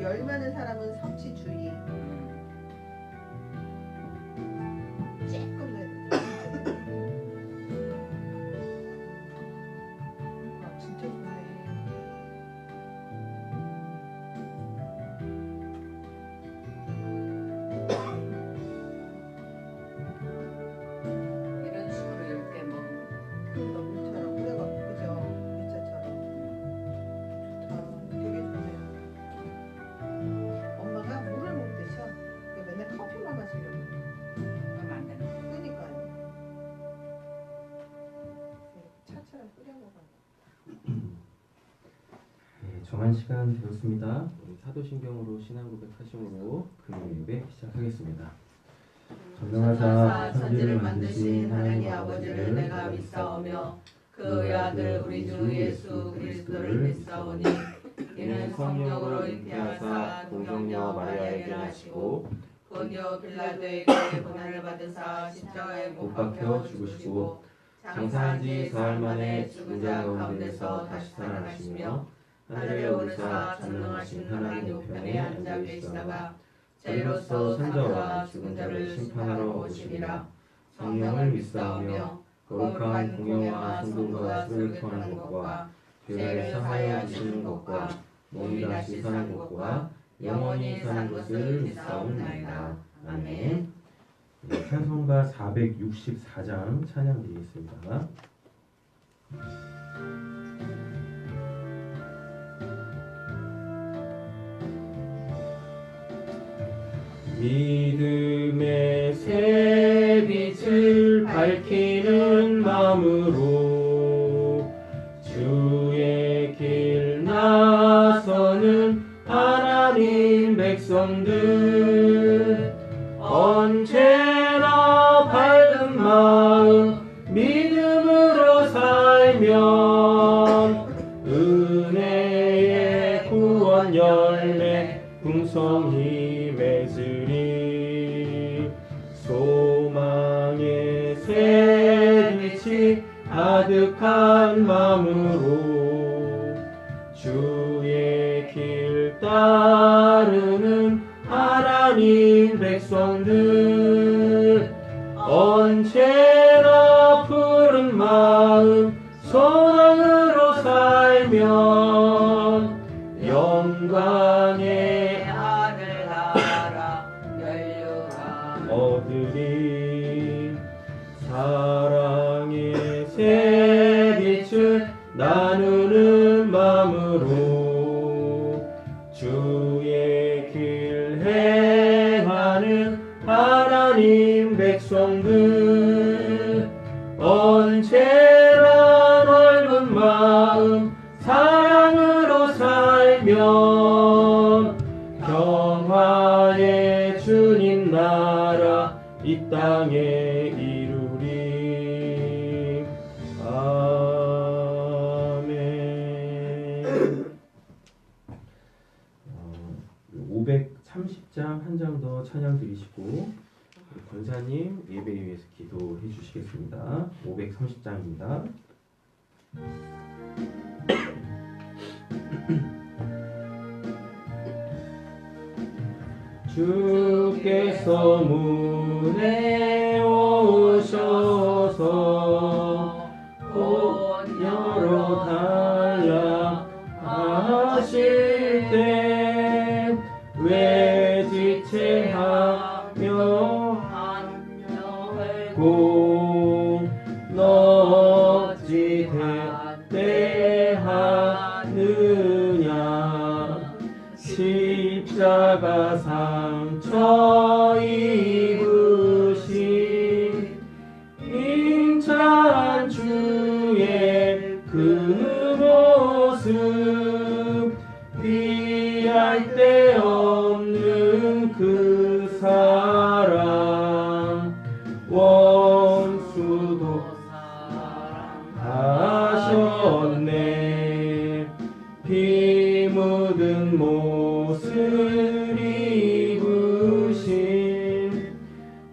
열 많은 사람은 성취주의. 조금 해야 돼. 아, 진짜 좋네. 이런 식으로 이렇게 먹으면 너물처럼 뿌려갖고 그죠? 미차처럼. 좋다. 되게 좋네요. 엄마가 물을 못 드셔. 맨날 커피만 마시려고. 그러면 안 되는 거야. 그러니까요. 차처럼 뿌려 먹어요. 네, 정한 시간 되었습니다. 우리 사도신경으로 신앙 고백하심으로 금요 예배 시작하겠습니다. 전능하사 천지를 만드신 하나님 아버지를 내가 믿사오며 그의 아들 우리 주 예수 그리스도를 믿사오니 이는 성령으로 잉태하사 동정녀 마리아에게 나시고 본요 빌라도에게 고난을 받으사 십자가에 못 박혀 죽으시고 장사한 지 사흘 만에 죽은 자 가운데서 다시 살아나시며 하늘에 오르사 전능하신 하나님 우편에 앉아 계시다가 저희로서 선자와 죽은 자를 심판하러 오심이라. 성령을 믿사오며 거룩한 공영과 성도가 술을 토하는 것과 죄를 사하여 주시는 것과 몸이 다시 사는 것과 영원히 사는 것을 믿사옵나이다. 아멘. 네, 찬송가 464장 찬양 드리겠습니다. 믿음의 새 빛을 밝히는 마음으로 주의 길 나서는 하나님 백성들 언제나 밝은 마음 믿음으로 살면 은혜의 구원 열매 풍성히 맺으리. 소망의 새 빛이 가득한 마음으로 주의 길 따르는 하나님 백성들 언제나 푸른 마음 소망으로 살면 영광의 하늘나라 열려라. 얻으리. 사랑의 새 빛을 나누는 마음으로 주의 길 행하는 하나님 백성들 언제나 넓은 마음 사랑으로 살면 평화의 주님 나라 이 땅에 이루리. 아멘. 530장 한 장 더 찬양 드리시고 권사님 예배 위해서 기도해 주시겠습니다. 530장입니다. 주께서 문에 오셔서 곧 열어 달라 하실 때 왜 지체하며 고 너지 대하느냐. 십자가 상처 입으신 인자한 주의 그 모습 비할 데 없는 그 사랑 원수도 사랑하셨네. 피 묻은 못을 입으신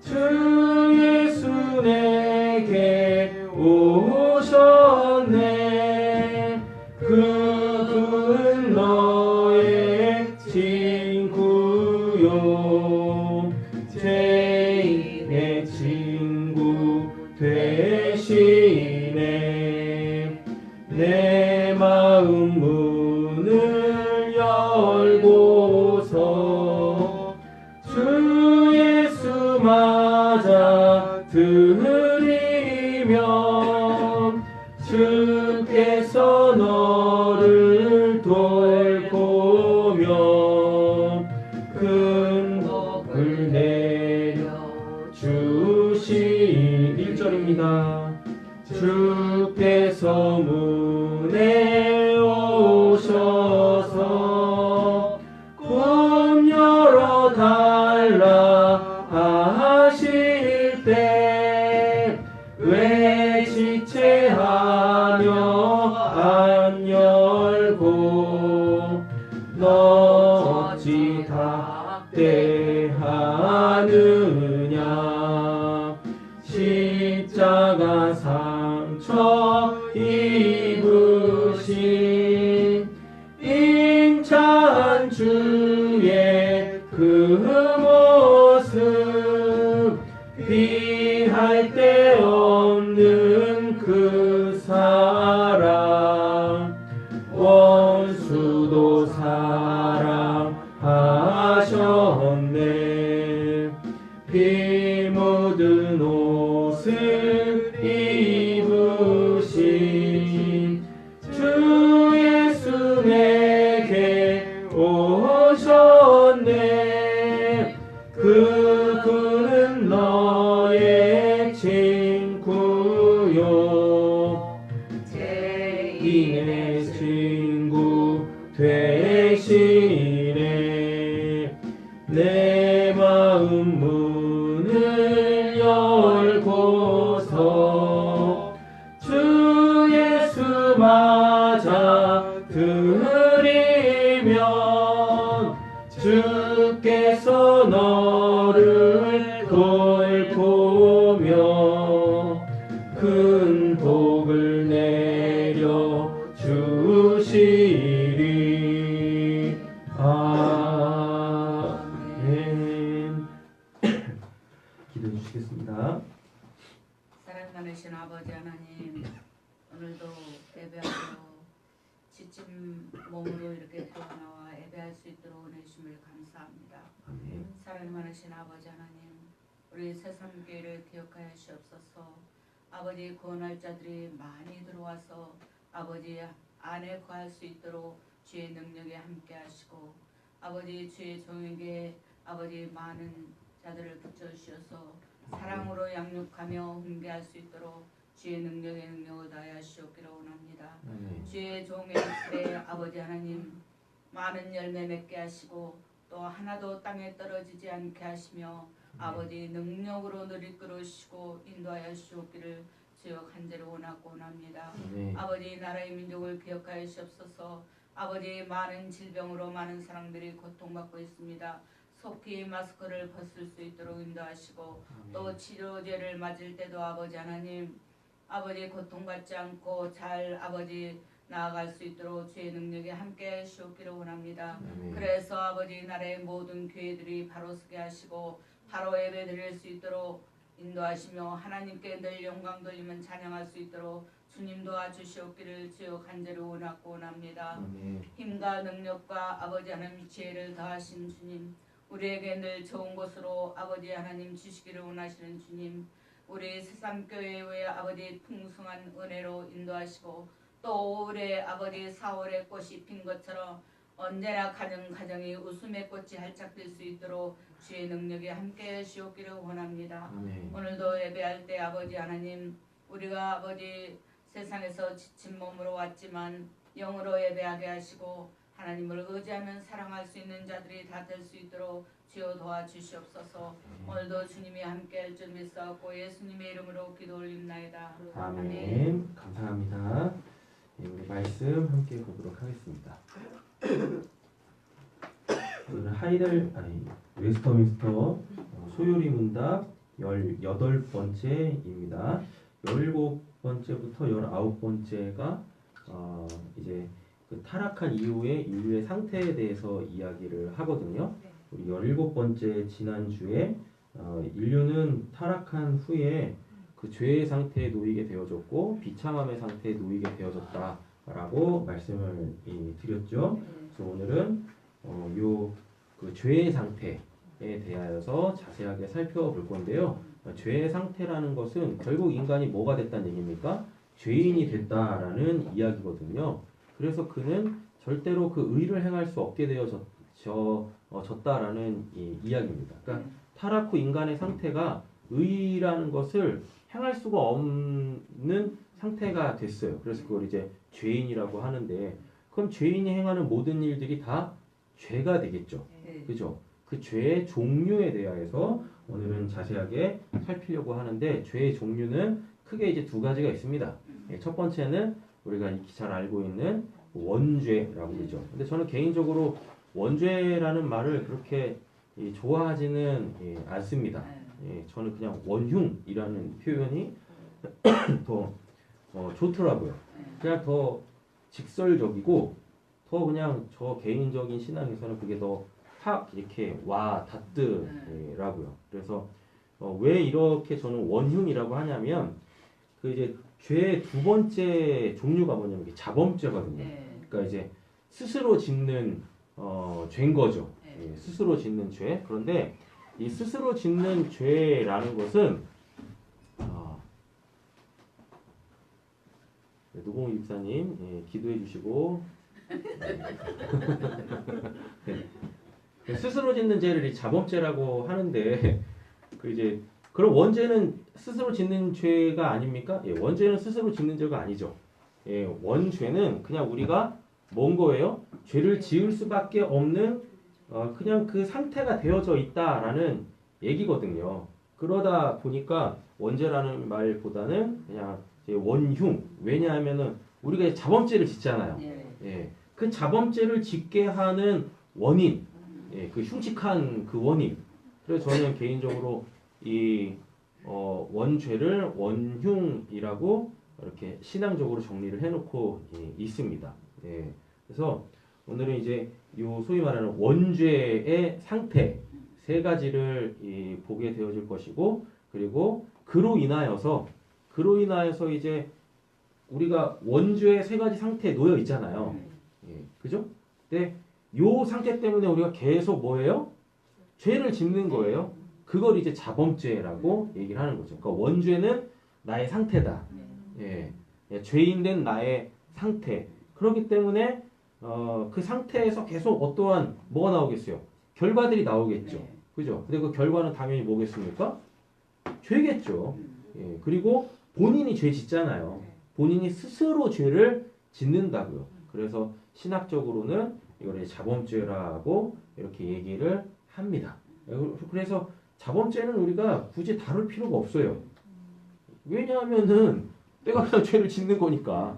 주 예수 내게 오셨네. 그분 너의 진 어찌 답대하느냐 십자가 상처 입으신 인자한 주의 그 모습 비할 데 없는 그 사랑 원수도 사랑하셨네 피 묻은 옷을 입으신 주 예수 내게 오셨네 그분은 너의 친구요 죄인의 친구 되시네 내 마음 문을 열고서 주 예수 맞아 드리면 주께서 너를 돌보며 큰 복을 내려 주시리 아멘. 기도해 주시겠습니다. 사랑 많으신 아버지 하나님, 오늘도 예배하고 지친 몸으로 이렇게 나와 예배할 수 있도록 은혜 주심을 감사합니다. 아멘. 사랑 많으신 아버지 하나님, 우리 새삼교회를 기억하여 주옵소서. 아버지 구원할 자들이 많이 들어와서 아버지 안에 거할 수 있도록 주의 능력에 함께 하시고 아버지 주의 종에게 아버지 많은 자들을 붙여주셔서 사랑으로 양육하며 훈계할 수 있도록 주의 능력에 능력을 다하여 주옵기를 원합니다. 아멘. 주의 종의 입술에 아버지 하나님 많은 열매 맺게 하시고 또 하나도 땅에 떨어지지 않게 하시며 아버지 능력으로 늘 이끌으시고 인도하여 주옵기를 주여 간절히 원하고 원합니다. 아멘. 아버지 나라의 민족을 기억하여 주옵소서. 아버지 많은 질병으로 많은 사람들이 고통받고 있습니다. 속히 마스크를 벗을 수 있도록 인도하시고 또 치료제를 맞을 때도 아버지 하나님 아버지 고통받지 않고 잘 아버지 나아갈 수 있도록 주의 능력에 함께 해주옵기를 원합니다. 아멘. 그래서 아버지 나라의 모든 교회들이 바로 서게 하시고 바로 예배 드릴 수 있도록 인도하시며 하나님께 늘 영광 돌리면 찬양할 수 있도록 주님 도와주시옵기를 주여 간절히 원하고 원합니다. 아멘. 힘과 능력과 아버지 하나님 지혜를 더하신 주님, 우리에게 늘 좋은 것으로 아버지 하나님 주시기를 원하시는 주님, 우리 새삼교회의 아버지 풍성한 은혜로 인도하시고 또 올해 아버지 4월에 꽃이 핀 것처럼 언제나 가정이 웃음의 꽃이 활짝 필 수 있도록 주의 능력에 함께 해주옵기를 원합니다. 아멘. 오늘도 예배할 때 아버지 하나님 우리가 아버지 세상에서 지친 몸으로 왔지만 영으로 예배하게 하시고 하나님을 의지하면 사랑할 수 있는 자들이 다 될 수 있도록 주여 도와주시옵소서. 오늘도 주님이 함께할 줄 믿사옵고 예수님의 이름으로 기도 올립나이다. 아멘. 감사합니다. 네, 우리 말씀 함께 보도록 하겠습니다. 오늘 웨스터민스터 소요리 문답 18번째입니다. 17번째부터 19번째가 이제 그 타락한 이후의 인류의 상태에 대해서 이야기를 하거든요. 우리 17번째 지난주에 인류는 타락한 후에 그 죄의 상태에 놓이게 되어졌고 비참함의 상태에 놓이게 되어졌다라고 말씀을 드렸죠. 그래서 오늘은 그 죄의 상태에 대하여서 자세하게 살펴볼 건데요. 죄의 상태라는 것은 결국 인간이 뭐가 됐다는 얘기입니까? 죄인이 됐다라는 이야기거든요. 그래서 그는 절대로 그 의를 행할 수 없게 되어졌다라는 이야기입니다. 그러니까 타락 후 인간의 상태가 의라는 것을 행할 수가 없는 상태가 됐어요. 그래서 그걸 이제 죄인이라고 하는데, 그럼 죄인이 행하는 모든 일들이 다 죄가 되겠죠. 그죠? 그 죄의 종류에 대하여서 오늘은 자세하게 살피려고 하는데, 죄의 종류는 크게 이제 두 가지가 있습니다. 첫 번째는 우리가 익히 잘 알고 있는 원죄라고 그러죠. 근데 저는 개인적으로 원죄라는 말을 그렇게 좋아하지는 않습니다. 저는 그냥 원흉이라는 표현이 더 좋더라고요. 그냥 더 직설적이고 더 그냥 저 개인적인 신앙에서는 그게 더 확 이렇게 와 닿더라고요. 그래서 왜 이렇게 저는 원흉이라고 하냐면 그 이제 죄의 두 번째 종류가 뭐냐면 이게 자범죄거든요. 그러니까 이제 스스로 짓는 죄인 거죠. 스스로 짓는 죄. 그런데 이 스스로 짓는 죄라는 것은 노공우 집사님 기도해 주시고 스스로 짓는 죄를 이 자범죄라고 하는데 그 이제 그럼 원죄는 스스로 짓는 죄가 아닙니까? 원죄는 스스로 짓는 죄가 아니죠. 원죄는 그냥 우리가 뭔 거예요? 죄를 지을 수밖에 없는 그냥 그 상태가 되어져 있다라는 얘기거든요. 그러다 보니까 원죄라는 말보다는 그냥 원흉. 왜냐하면은 우리가 자범죄를 짓잖아요. 그 자범죄를 짓게 하는 원인, 그 흉측한 그 원인. 그래서 저는 개인적으로 이 원죄를 원흉이라고 이렇게 신앙적으로 정리를 해놓고 있습니다. 그래서 오늘은 이제 요 소위 말하는 원죄의 상태 세 가지를 보게 되어질 것이고, 그리고 그로 인하여서 이제 우리가 원죄의 세 가지 상태에 놓여 있잖아요. 그죠? 근데 요 상태 때문에 우리가 계속 뭐예요? 죄를 짓는 거예요. 그걸 이제 자범죄라고 얘기를 하는 거죠. 그러니까 원죄는 나의 상태다. 죄인된 나의 상태. 그렇기 때문에 그 상태에서 계속 어떠한 뭐가 나오겠어요? 결과들이 나오겠죠. 그죠? 근데 그 결과는 당연히 뭐겠습니까? 죄겠죠. 그리고 본인이 죄 짓잖아요. 본인이 스스로 죄를 짓는다고요. 그래서 신학적으로는 이걸 자범죄라고 이렇게 얘기를 합니다. 그래서 자범죄는 우리가 굳이 다룰 필요가 없어요. 왜냐하면은 내가 그냥 죄를 짓는 거니까.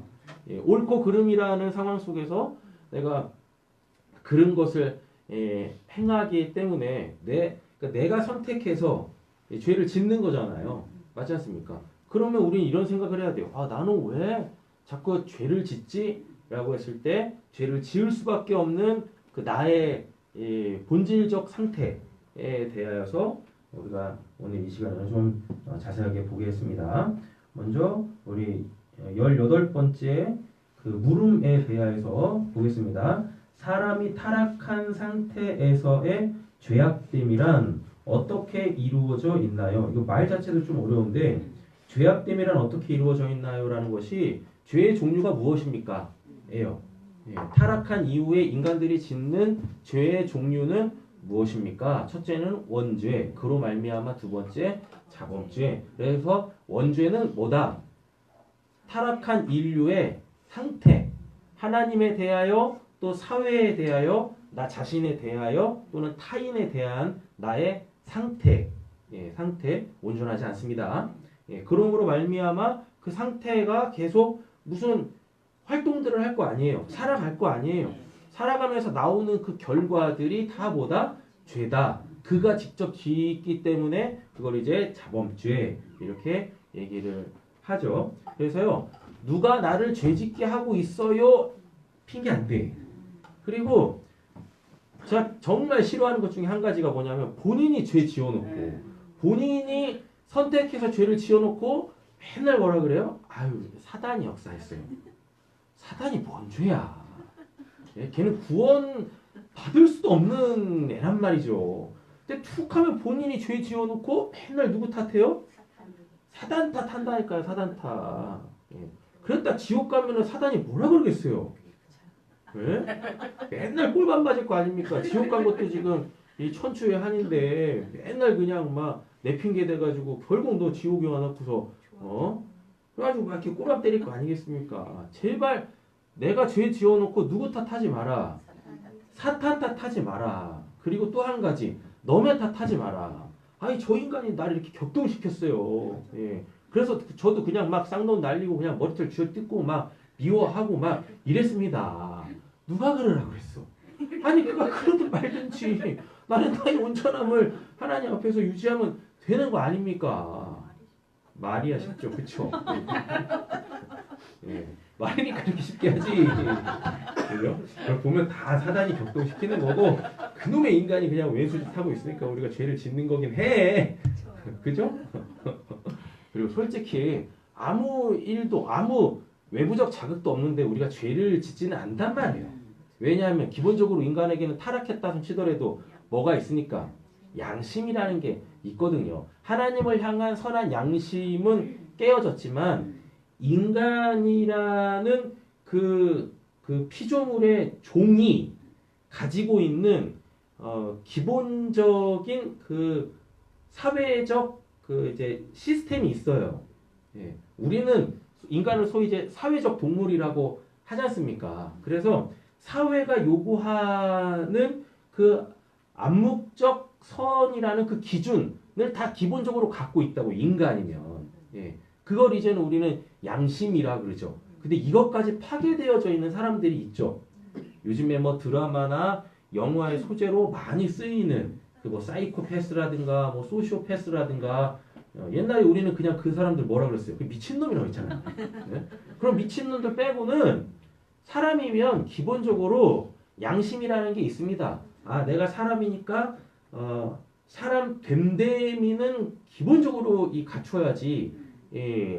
옳고 그름이라는 상황 속에서 내가 그런 것을 행하기 때문에 그러니까 내가 선택해서 죄를 짓는 거잖아요. 맞지 않습니까? 그러면 우리는 이런 생각을 해야 돼요. 나는 왜 자꾸 죄를 짓지? 라고 했을 때 죄를 지을 수밖에 없는 그 나의 본질적 상태에 대하여서 우리가 오늘 이 시간에는 좀 자세하게 보겠습니다. 먼저 우리 18번째 그 물음에 대하여서 보겠습니다. 사람이 타락한 상태에서의 죄악됨이란 어떻게 이루어져 있나요? 이거 말 자체도 좀 어려운데 죄악됨이란 어떻게 이루어져 있나요? 라는 것이 죄의 종류가 무엇입니까? 예요. 타락한 이후에 인간들이 짓는 죄의 종류는 무엇입니까? 첫째는 원죄, 그로 말미암아 두 번째 자범죄. 그래서 원죄는 뭐다? 타락한 인류의 상태, 하나님에 대하여 또 사회에 대하여 나 자신에 대하여 또는 타인에 대한 나의 상태, 상태 온전하지 않습니다. 그러므로 말미암아 그 상태가 계속 무슨 활동들을 할 거 아니에요. 살아갈 거 아니에요. 살아가면서 나오는 그 결과들이 다 뭐다? 죄다. 그가 직접 짓기 때문에 그걸 이제 자범죄 이렇게 얘기를 하죠. 그래서요. 누가 나를 죄짓게 하고 있어요? 핑계 안 돼. 그리고 제가 정말 싫어하는 것 중에 한 가지가 뭐냐면 본인이 죄 지어놓고 본인이 선택해서 죄를 지어놓고 맨날 뭐라 그래요? 사단이 역사했어요. 사단이 뭔 죄야. 걔는 구원 받을 수도 없는 애란 말이죠. 근데 툭 하면 본인이 죄 지어놓고 맨날 누구 탓해요? 사단 탓한다니까요. 사단 탓. 그랬다 지옥 가면은 사단이 뭐라 그러겠어요? 맨날 꼴만 맞을 거 아닙니까? 지옥 간 것도 지금 이 천추의 한인데 맨날 그냥 막 내 핑계 대가지고 결국 너 지옥에 와놓고서 그래가지고 막 이렇게 꼬람 때릴 거 아니겠습니까? 제발 내가 죄 지어놓고 누구 탓하지 마라. 사탄 탓하지 마라. 그리고 또 한 가지 너네 탓하지 마라. 저 인간이 나를 이렇게 격동시켰어요. 그래서 저도 그냥 막 쌍놈 날리고 그냥 머리털 쥐어뜯고 막 미워하고 막 이랬습니다. 누가 그러라고 그랬어? 아니 그가 그러든 말든지 나는 나의 온전함을 하나님 앞에서 유지하면 되는 거 아닙니까? 말이 하셨죠, 그쵸? 예, 말이니까 그렇게 쉽게 하지. 그죠? 그걸 보면 다 사단이 격동시키는 거고 그놈의 인간이 그냥 외수짓 하고 있으니까 우리가 죄를 짓는 거긴 해. 그죠? 그리고 솔직히 아무 일도 아무 외부적 자극도 없는데 우리가 죄를 짓지는 않단 말이에요. 왜냐하면 기본적으로 인간에게는 타락했다 치더라도 뭐가 있으니까 양심이라는 게 있거든요. 하나님을 향한 선한 양심은 깨어졌지만 인간이라는 그 피조물의 종이 가지고 있는 기본적인 그 사회적 그 이제 시스템이 있어요. 예. 우리는 인간을 소위 이제 사회적 동물이라고 하지 않습니까? 그래서 사회가 요구하는 그 암묵적 선이라는 그 기준을 다 기본적으로 갖고 있다고 인간이면. 예. 그걸 이제는 우리는 양심이라 그러죠. 근데 이것까지 파괴되어져 있는 사람들이 있죠. 요즘에 뭐 드라마나 영화의 소재로 많이 쓰이는 그 뭐 사이코패스라든가 뭐 소시오패스라든가 옛날에 우리는 그냥 그 사람들 뭐라 그랬어요? 그 미친놈이라고 했잖아요. 네? 그럼 미친놈들 빼고는 사람이면 기본적으로 양심이라는 게 있습니다. 아, 내가 사람이니까 사람 됨됨이는 기본적으로 이 갖춰야지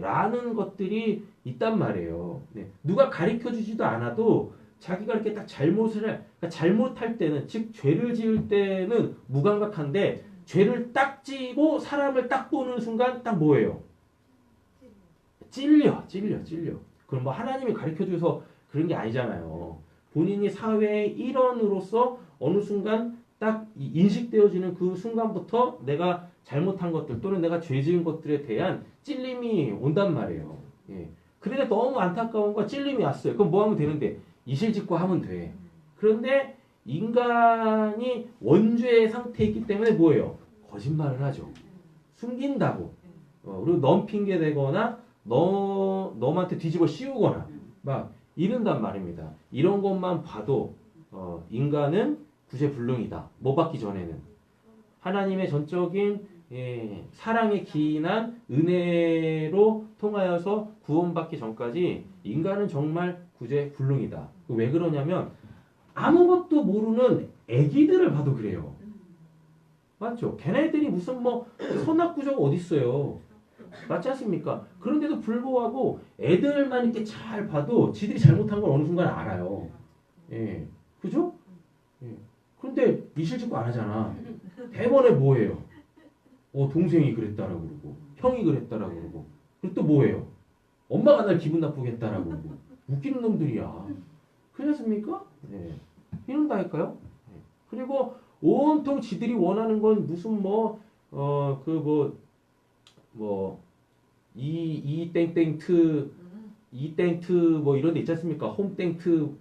라는 것들이 있단 말이에요. 네. 누가 가르쳐 주지도 않아도 자기가 이렇게 딱 그러니까 잘못할 때는 즉 죄를 지을 때는 무감각한데 죄를 딱 지고 사람을 딱 보는 순간 딱 뭐예요? 찔려. 그럼 뭐 하나님이 가르쳐 줘서 그런 게 아니잖아요. 본인이 사회의 일원으로서 어느 순간 딱 인식되어지는 그 순간부터 내가 잘못한 것들 또는 내가 죄 지은 것들에 대한 찔림이 온단 말이에요. 예. 그런데 너무 안타까운 거 찔림이 왔어요. 그럼 뭐 하면 되는데? 이실직고 하면 돼. 그런데 인간이 원죄의 상태이기 때문에 뭐예요? 거짓말을 하죠. 숨긴다고. 그리고 넌 핑계 대거나 너한테 뒤집어 씌우거나 막 이른단 말입니다. 이런 것만 봐도 인간은 구제불능이다. 뭐 받기 전에는 하나님의 전적인 사랑에 기인한 은혜로 통하여서 구원받기 전까지 인간은 정말 구제불능이다. 왜 그러냐면 아무것도 모르는 애기들을 봐도 그래요. 맞죠? 걔네들이 무슨 뭐 선악구조가 어딨어요. 맞지 않습니까? 그런데도 불구하고 애들만 이렇게 잘 봐도 지들이 잘못한 걸 어느 순간 알아요. 예. 그죠? 예. 그런데 이실직고 안 하잖아. 대번에 뭐예요? 동생이 그랬다라고 그러고 형이 그랬다라고 그러고 그리고 또 뭐예요? 엄마가 날 기분 나쁘게 했다라고 그러고 웃기는 놈들이야. 그렇지 않습니까? 예. 이런다니까요. 예. 그리고 온통 지들이 원하는 건 무슨 이땡트 뭐 이런 데 있지 않습니까? 홈땡트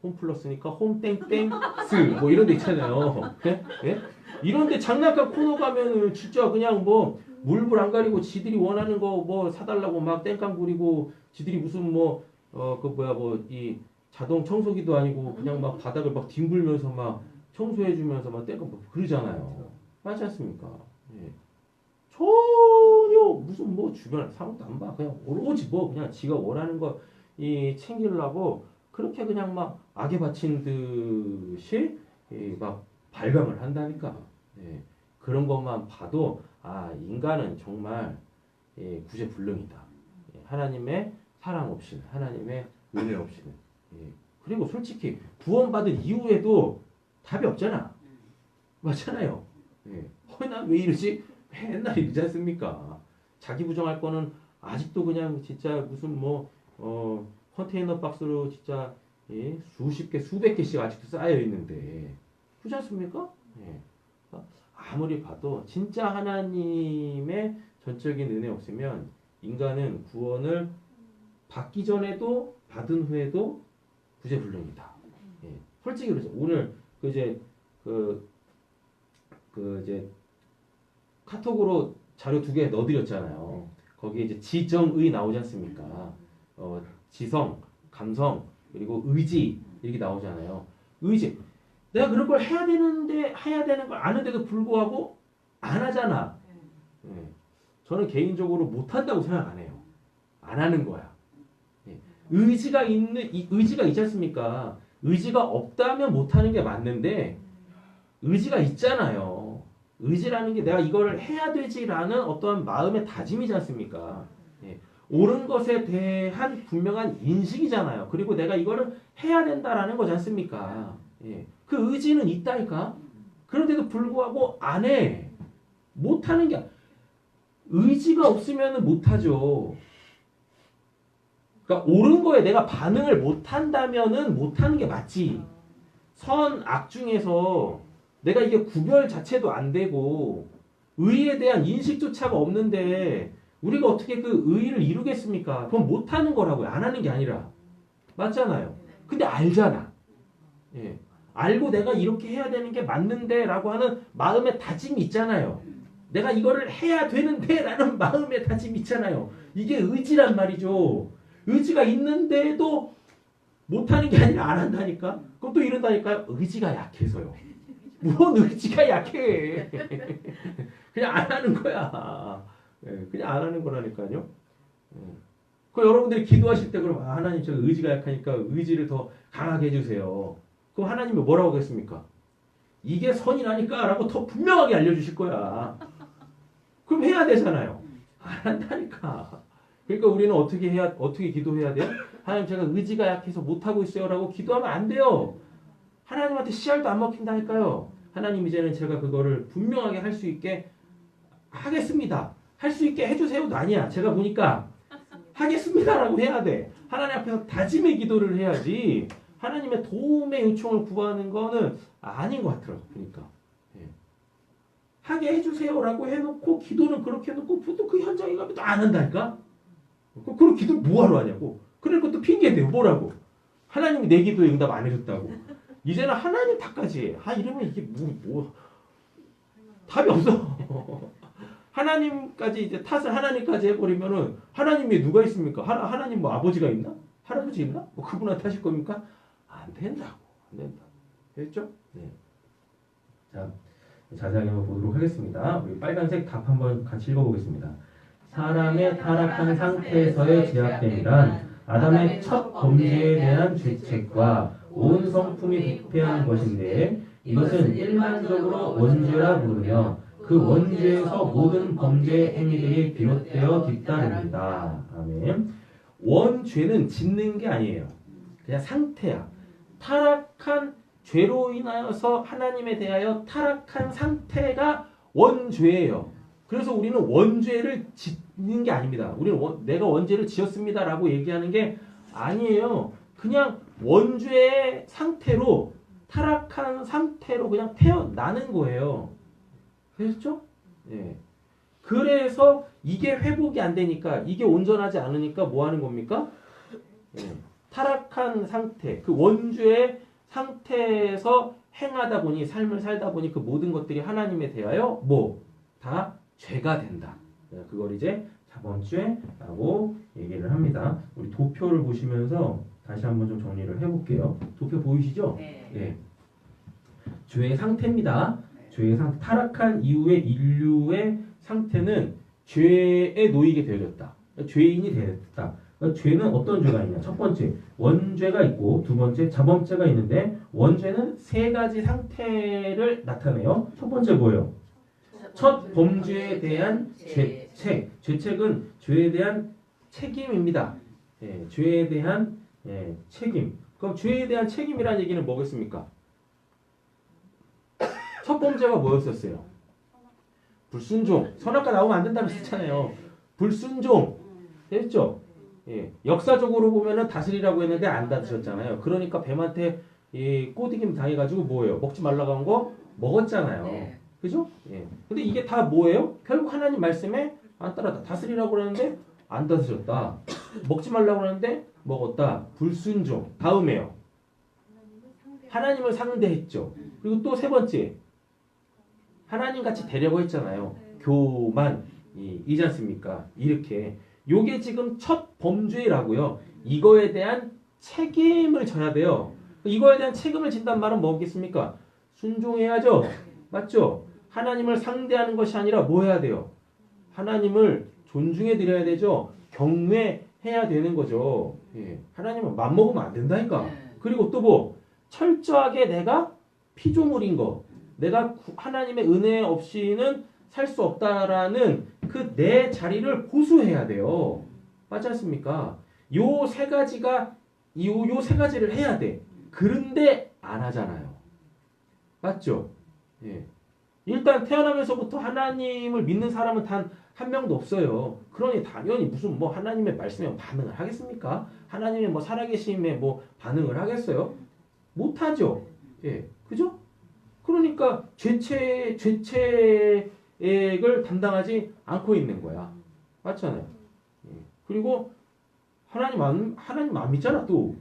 홈플러스니까 홈땡땡스 뭐 이런 데 있잖아요. 예? 예? 이런 데 장난감 코너 가면은 진짜 그냥 뭐 물불 안 가리고 지들이 원하는 거 뭐 사달라고 막 땡깡 부리고 지들이 무슨 이 자동 청소기도 아니고 그냥 막 바닥을 막 뒹굴면서 막 청소해주면서 막 땡깡 그러잖아요. 맞지 않습니까? 예. 전혀 무슨 뭐 주변 상황도 안 봐. 그냥 오로지 뭐 그냥 지가 원하는 거 챙기려고 그렇게 그냥 막 악에 바친 듯이 막 발광을 한다니까. 예. 그런 것만 봐도 인간은 정말 구제불능이다. 예. 하나님의 사랑 없이는 하나님의 은혜 없이는. 예. 그리고 솔직히 구원받은 이후에도 답이 없잖아. 맞잖아요. 예. 난 왜 이러지? 맨날 이러지 않습니까? 자기 부정할 거는 아직도 그냥 진짜 무슨 컨테이너 박스로 진짜 수십 개, 수백 개씩 아직도 쌓여 있는데 그렇지 않습니까? 예. 아무리 봐도 진짜 하나님의 전적인 은혜 없으면 인간은 구원을 받기 전에도 받은 후에도 구제불능이다. 예. 솔직히 그러죠. 오늘 이제 카톡으로 자료 2개 넣어드렸잖아요. 거기에 이제 지정의 나오지 않습니까? 지성, 감성, 그리고 의지 이렇게 나오잖아요. 의지. 내가 그런 걸 해야 되는 걸 아는데도 불구하고 안 하잖아. 예. 저는 개인적으로 못 한다고 생각 안 해요. 안 하는 거야. 예. 의지가 있지 않습니까? 의지가 없다면 못 하는 게 맞는데 의지가 있잖아요. 의지라는 게 내가 이걸 해야 되지라는 어떠한 마음의 다짐이지 않습니까? 예. 옳은 것에 대한 분명한 인식이잖아요. 그리고 내가 이거를 해야 된다라는 거지 않습니까? 예. 그 의지는 있다니까. 그런데도 불구하고 안 해. 못 하는 게 의지가 없으면 못 하죠. 그러니까 옳은 거에 내가 반응을 못 한다면은 못 하는 게 맞지. 선, 악 중에서 내가 이게 구별 자체도 안 되고 의에 대한 인식조차가 없는데 우리가 어떻게 그 의의를 이루겠습니까? 그건 못 하는 거라고요. 안 하는 게 아니라. 맞잖아요. 근데 알잖아. 예. 알고 내가 이렇게 해야 되는 게 맞는데 라고 하는 마음의 다짐이 있잖아요. 내가 이거를 해야 되는데 라는 마음의 다짐이 있잖아요. 이게 의지란 말이죠. 의지가 있는데도 못하는 게 아니라 안 한다니까? 그럼 또 이런다니까요. 의지가 약해서요. 뭔 의지가 약해. 그냥 안 하는 거야. 예, 그냥 안 하는 거라니까요. 예. 그 여러분들이 기도하실 때 그럼 하나님 제가 의지가 약하니까 의지를 더 강하게 해주세요. 그럼 하나님이 뭐라고 하겠습니까? 이게 선이라니까 라고 더 분명하게 알려주실 거야. 그럼 해야 되잖아요. 안 한다니까. 그러니까 우리는 어떻게 기도해야 돼요? 하나님 제가 의지가 약해서 못하고 있어요 라고 기도하면 안 돼요. 하나님한테 씨알도 안 먹힌다니까요. 하나님 이제는 제가 그거를 분명하게 할 수 있게 하겠습니다. 할 수 있게 해주세요도 아니야. 제가 보니까 하겠습니다라고 해야 돼. 하나님 앞에서 다짐의 기도를 해야지. 하나님의 도움의 요청을 구하는 거는 아닌 것 같더라고. 그러니까 예. 하게 해주세요라고 해놓고 기도는 그렇게 해놓고 또 그 현장에 가면 또 안 한다니까. 그럼 기도 뭐하러 하냐고. 그러니까 또 핑계대요. 뭐라고. 하나님이 내 기도에 응답 안 해줬다고. 이제는 하나님 탓까지 해. 이러면 이게 뭐 답이 없어. 하나님까지 이제 탓을 하나님까지 해버리면은 하나님이 누가 있습니까? 하나님 뭐 아버지가 있나? 할아버지 있나? 뭐 그분한테 하실 겁니까? 안 된다고. 안 된다고. 됐죠? 네. 자, 자세하게 한번 보도록 하겠습니다. 우리 빨간색 답 한번 같이 읽어보겠습니다. 사람의 타락한 상태에서의 제약됨이란 아담의 첫 범죄에 대한 죄책과 온 성품이 부패한 것인데 이것은 일반적으로 원죄라 부르며 그 원죄에서 모든 범죄 행위들이 비롯되어 뒤따릅니다. 아멘. 원죄는 짓는 게 아니에요. 그냥 상태야. 타락한 죄로 인하여서 하나님에 대하여 타락한 상태가 원죄예요. 그래서 우리는 원죄를 짓는 게 아닙니다. 우리는 내가 원죄를 지었습니다라고 얘기하는 게 아니에요. 그냥 원죄의 상태로 타락한 상태로 그냥 태어나는 거예요. 그렇죠? 예. 그래서 이게 회복이 안 되니까 이게 온전하지 않으니까 뭐 하는 겁니까? 예. 타락한 상태, 그 원죄의 상태에서 행하다 보니 삶을 살다 보니 그 모든 것들이 하나님에 대하여 다 죄가 된다. 그걸 이제 자범죄라고 얘기를 합니다. 우리 도표를 보시면서 다시 한번 좀 정리를 해볼게요. 도표 보이시죠? 네. 네. 죄의 상태입니다. 죄의 상태, 타락한 이후의 인류의 상태는 죄에 놓이게 되어졌다. 죄인이 되었다. 그러니까 죄는 어떤 죄가 있냐? 첫 번째, 원죄가 있고 두 번째, 자범죄가 있는데 원죄는 세 가지 상태를 나타내요. 첫 번째 뭐예요? 첫 범죄에 대한 죄책. 죄책은 죄에 대한 책임입니다. 예, 죄에 대한 책임. 그럼 죄에 대한 책임이라는 얘기는 뭐겠습니까? 첫 번째가 뭐였었어요? 불순종. 선악과 나오면 안 된다고 했잖아요. 불순종. 됐죠? 예, 역사적으로 보면은 다스리라고 했는데 안 다스렸잖아요. 그러니까 뱀한테 꼬드김 당해가지고 뭐예요? 먹지 말라고 한 거 먹었잖아요. 네. 그죠? 예. 근데 이게 다 뭐예요? 결국 하나님 말씀에 안 따랐다. 다스리라고 그러는데 안 다스렸다. 먹지 말라고 그러는데 먹었다. 불순종. 다음에요. 하나님을 상대했죠. 그리고 또 세 번째. 하나님 같이 되려고 했잖아요. 교만이지 않습니까? 이렇게. 요게 지금 첫 범죄라고요. 이거에 대한 책임을 져야 돼요. 이거에 대한 책임을 진단 말은 뭐겠습니까? 순종해야죠. 맞죠? 하나님을 상대하는 것이 아니라 뭐 해야 돼요? 하나님을 존중해 드려야 되죠. 경외해야 되는 거죠. 예. 하나님은 맘먹으면 안 된다니까. 네. 그리고 또 뭐 철저하게 내가 피조물인 거, 내가 하나님의 은혜 없이는 살 수 없다라는 그 내 자리를 고수해야 돼요. 맞지 않습니까? 요 세 가지가 요 세 가지를 해야 돼. 그런데 안 하잖아요. 맞죠? 예. 일단 태어나면서부터 하나님을 믿는 사람은 단 한 명도 없어요. 그러니 당연히 무슨 뭐 하나님의 말씀에 반응을 하겠습니까? 하나님의 뭐 살아계심에 뭐 반응을 하겠어요? 못하죠. 예. 그죠? 그러니까 죄책을 담당하지 않고 있는 거야. 맞잖아요. 예. 그리고 하나님 안 믿잖아, 또.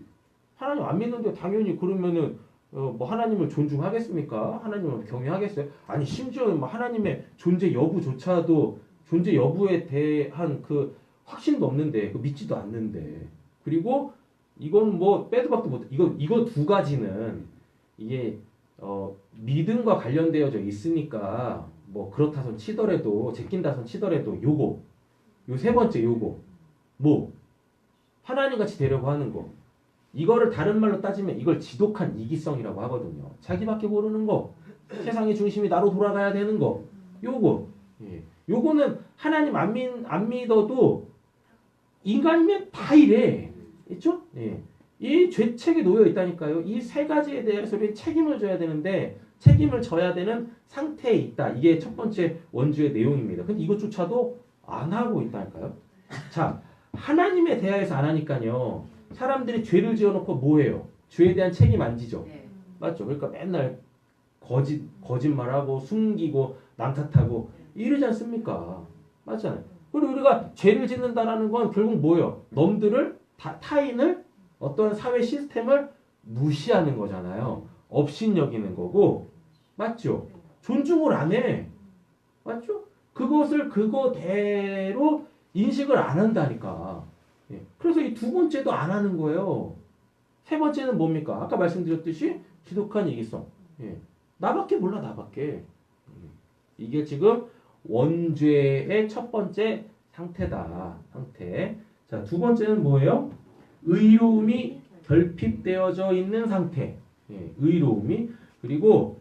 하나님 안 믿는데 당연히 그러면은 뭐 하나님을 존중하겠습니까? 하나님을 경외하겠어요? 아니 심지어 뭐 하나님의 존재 여부조차도 존재 여부에 대한 그 확신도 없는데 그 믿지도 않는데 그리고 이건 뭐 빼도 박도 못 이거 두 가지는 이게 믿음과 관련되어져 있으니까 뭐 그렇다선 치더라도 제낀다선 치더라도 요 세 번째 요거 뭐 하나님 같이 되려고 하는 거 이거를 다른 말로 따지면 이걸 지독한 이기성이라고 하거든요. 자기밖에 모르는 거, 세상의 중심이 나로 돌아가야 되는 거, 요거, 예. 요거는 하나님 안 믿어도 인간이면 다 이래, 있죠? 예. 이 죄책에 놓여 있다니까요. 이 세 가지에 대해서 우리 책임을 져야 되는데 책임을 져야 되는 상태에 있다. 이게 첫 번째 원주의 내용입니다. 근데 이것조차도 안 하고 있다니까요. 자, 하나님에 대하여서 안 하니까요. 사람들이 죄를 지어놓고 뭐해요? 죄에 대한 책임 안 지죠. 네. 맞죠? 그러니까 맨날 거짓말하고 숨기고 남 탓하고 이러지 않습니까? 맞잖아요. 그리고 우리가 죄를 짓는다라는 건 결국 뭐예요? 넘들을 타인을 어떤 사회 시스템을 무시하는 거잖아요. 업신여기는 거고 맞죠? 존중을 안 해. 맞죠? 그것을 그거대로 인식을 안 한다니까. 예. 그래서 이 두 번째도 안 하는 거예요. 세 번째는 뭡니까? 아까 말씀드렸듯이 지독한 이기성. 예. 나밖에 몰라, 나밖에. 이게 지금 원죄의 첫 번째 상태다. 상태. 자, 두 번째는 뭐예요? 의로움이 결핍되어져 있는 상태. 예. 의로움이. 그리고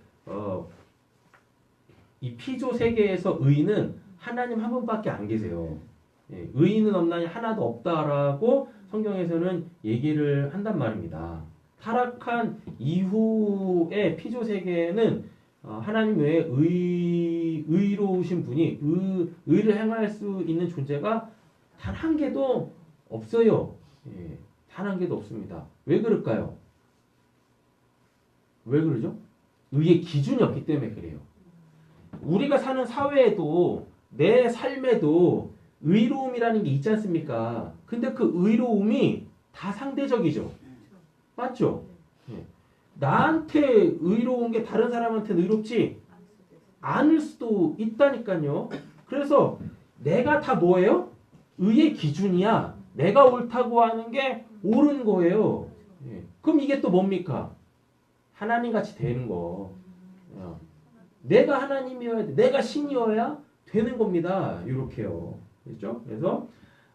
이 피조 세계에서 의인은 하나님 한 분밖에 안 계세요. 예, 의인은 없나니 하나도 없다라고 성경에서는 얘기를 한단 말입니다. 타락한 이후의 피조 세계에는 하나님 외에 의로우신 분이 의를 행할 수 있는 존재가 단 한 개도 없어요. 예, 단 한 개도 없습니다. 왜 그럴까요? 왜 그러죠? 의의 기준이 없기 때문에 그래요. 우리가 사는 사회에도 내 삶에도 의로움이라는 게 있지 않습니까? 근데 그 의로움이 다 상대적이죠. 맞죠? 예. 나한테 의로운 게 다른 사람한테는 의롭지 않을 수도 있다니까요. 그래서 내가 다 뭐예요? 의의 기준이야. 내가 옳다고 하는 게 옳은 거예요. 예. 그럼 이게 또 뭡니까? 하나님 같이 되는 거. 내가 하나님이어야 돼. 내가 신이어야 되는 겁니다. 이렇게요. 그렇죠? 그래서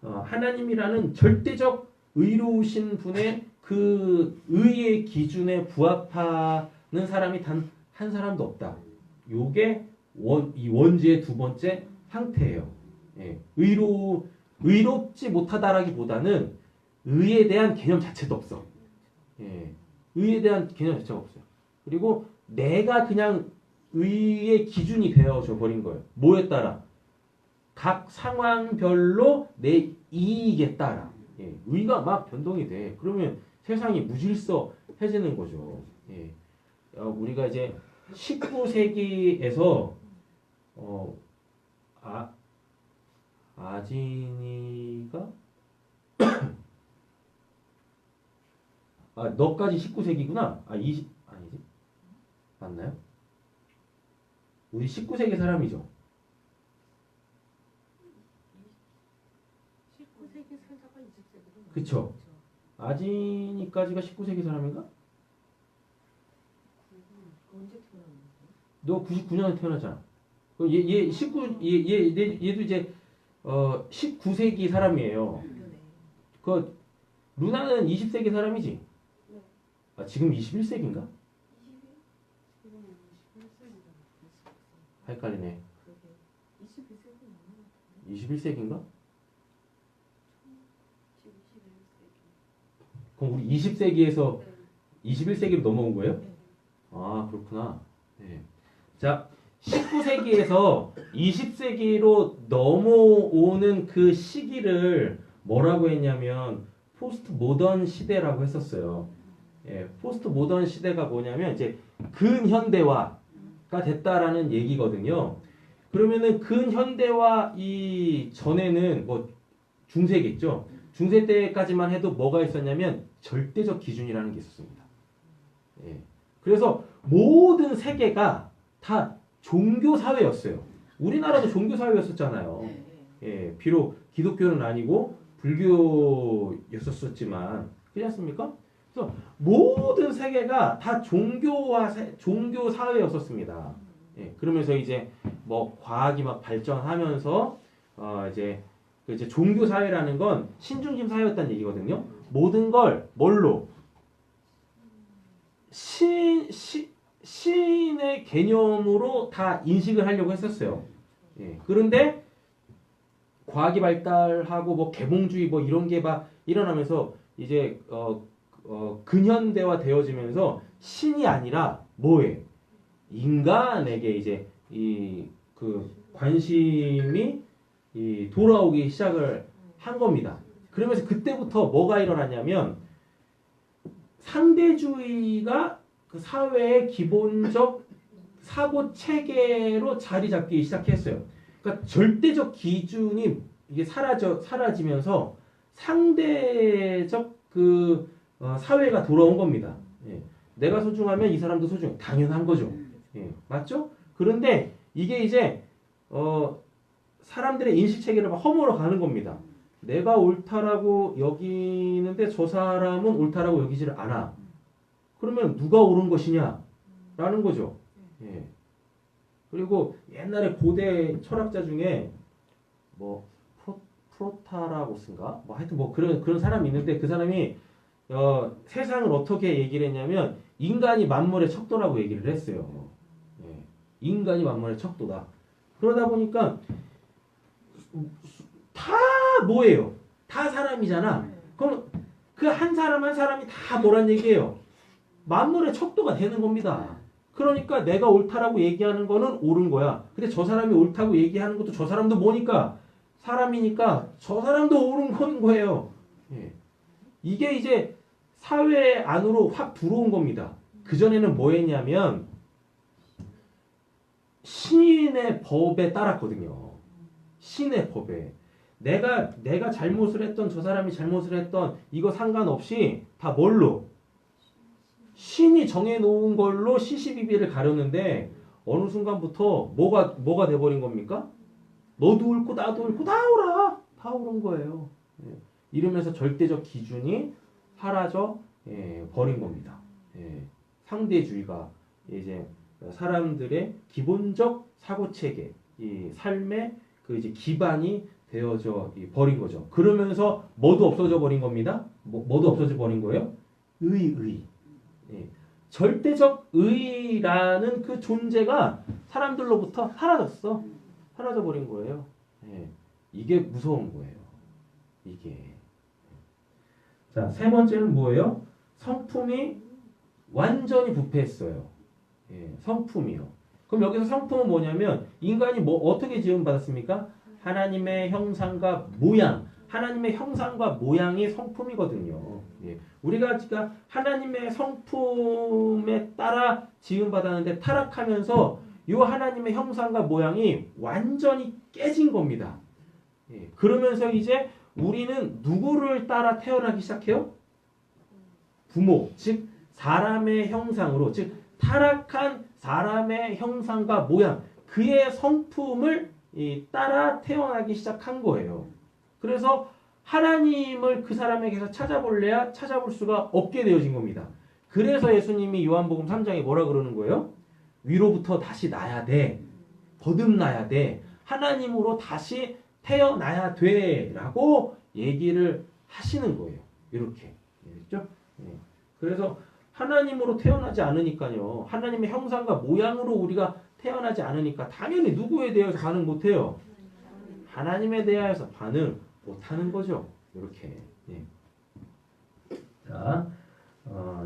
하나님이라는 절대적 의로우신 분의 그 의의 기준에 부합하는 사람이 단 한 사람도 없다. 요게 이 원죄의 두 번째 상태예요. 예. 의롭지 못하다라기보다는 의에 대한 개념 자체도 없어. 예. 의에 대한 개념 자체가 없어요. 그리고 내가 그냥 의의 기준이 되어져 버린 거예요. 뭐에 따라? 각 상황별로 내 이익에 따라. 예. 의가 막 변동이 돼. 그러면 세상이 무질서해지는 거죠. 예. 우리가 이제 19세기에서 아진이가 너까지 19세기구나. 20 아니지? 맞나요? 우리 19세기 사람이죠. 19세기 살다가 20세기로 그쵸. 아진이까지가 19세기 사람인가? 언제 태어났는데? 너 99년에 태어났잖아. 얘 19얘도 이제 19세기 사람이에요. 그러네. 그 루나는 20세기 사람이지. 네. 아, 지금 21세기인가? 21? 그거는 21세기다. 헷갈리네. 그게 21세기 맞는 것 같은데. 21세기인가? 지금 21세기. 그럼 우리 20세기에서 네. 21세기로 넘어온 거예요? 네. 아, 그렇구나. 네. 자, 19세기에서 20세기로 넘어오는 그 시기를 뭐라고 했냐면 포스트 모던 시대라고 했었어요. 예, 포스트 모던 시대가 뭐냐면 이제 근현대화가 됐다라는 얘기거든요. 그러면은 근현대화 이 전에는 뭐 중세겠죠. 중세 때까지만 해도 뭐가 있었냐면 절대적 기준이라는 게 있었습니다. 예. 그래서 모든 세계가 다 종교 사회였어요. 우리나라도 종교 사회였었잖아요. 네. 예, 비록 기독교는 아니고 불교였었지만 그렇지 않습니까? 그래서 모든 세계가 다 종교 사회였었습니다. 예, 그러면서 이제 뭐 과학이 막 발전하면서 이제 종교 사회라는 건 신중심 사회였다는 얘기거든요. 모든 걸 뭘로 신의 개념으로 다 인식을 하려고 했었어요. 예, 그런데 과학이 발달하고 뭐 개몽주의 뭐 이런 게 막 일어나면서 이제 근현대화 되어지면서 신이 아니라 뭐에 인간에게 이제 이 그 관심이 돌아오기 시작을 한 겁니다. 그러면서 그때부터 뭐가 일어났냐면 상대주의가 그 사회의 기본적 사고 체계로 자리 잡기 시작했어요. 그러니까 절대적 기준이 이게 사라지면서 상대적 사회가 돌아온 겁니다. 예. 내가 소중하면 이 사람도 소중해. 당연한 거죠. 예. 맞죠? 그런데 이게 이제 사람들의 인식 체계를 막 허물어 가는 겁니다. 내가 옳다라고 여기는데 저 사람은 옳다라고 여기지를 않아. 그러면 누가 옳은 것이냐? 라는 거죠. 예. 그리고 옛날에 고대 철학자 중에 뭐 프로타라고스인가? 뭐 하여튼 뭐 그런 사람이 있는데 그 사람이 세상을 어떻게 얘기를 했냐면 인간이 만물의 척도라고 얘기를 했어요. 예. 인간이 만물의 척도다. 그러다 보니까 다 뭐예요? 다 사람이잖아. 그럼 그 한 사람 한 사람이 다 뭐란 얘기예요? 만물의 척도가 되는 겁니다. 그러니까 내가 옳다라고 얘기하는 거는 옳은 거야. 근데 저 사람이 옳다고 얘기하는 것도 저 사람도 뭐니까? 사람이니까 저 사람도 옳은 거예요. 예. 이게 이제 사회 안으로 확 들어온 겁니다. 그전에는 뭐 했냐면 신의 법에 따랐거든요. 신의 법에. 내가 잘못을 했던 저 사람이 잘못을 했던 이거 상관없이 다 뭘로? 신이 정해놓은 걸로 시시비비를 가렸는데 어느 순간부터 뭐가 돼버린 겁니까? 너도 옳고 나도 옳고 다 옳아. 다 옳은 거예요. 예. 이러면서 절대적 기준이 사라져 버린 겁니다. 예. 상대주의가 이제 사람들의 기본적 사고체계, 이 삶의 그 이제 기반이 되어져 버린 거죠. 그러면서 뭐도 없어져 버린 겁니다. 뭐도 없어져 버린 거예요? 의. 예. 절대적 의라는 그 존재가 사람들로부터 사라졌어. 사라져 버린 거예요. 예. 이게 무서운 거예요. 이게. 자, 세 번째는 뭐예요? 성품이 완전히 부패했어요. 예, 성품이요. 그럼 여기서 성품은 뭐냐면 인간이 어떻게 지음받았습니까? 하나님의 형상과 모양. 하나님의 형상과 모양이 성품이거든요. 예. 우리가 지금 하나님의 성품에 따라 지음받았는데 타락하면서 이 하나님의 형상과 모양이 완전히 깨진 겁니다. 예. 그러면서 이제 우리는 누구를 따라 태어나기 시작해요? 부모, 즉 사람의 형상으로, 즉 타락한 사람의 형상과 모양, 그의 성품을 따라 태어나기 시작한 거예요. 그래서 하나님을 그 사람에게서 찾아볼래야 찾아볼 수가 없게 되어진 겁니다. 그래서 예수님이 요한복음 3장에 뭐라 그러는 거예요? 위로부터 다시 나야 돼. 거듭나야 돼. 하나님으로 다시 태어나야 돼. 라고 얘기를 하시는 거예요. 이렇게. 알겠죠? 그래서 하나님으로 태어나지 않으니까요. 하나님의 형상과 모양으로 우리가 태어나지 않으니까 당연히 누구에 대해서 반응 못해요? 하나님에 대해서 반응 못하는 거죠. 이렇게. 자,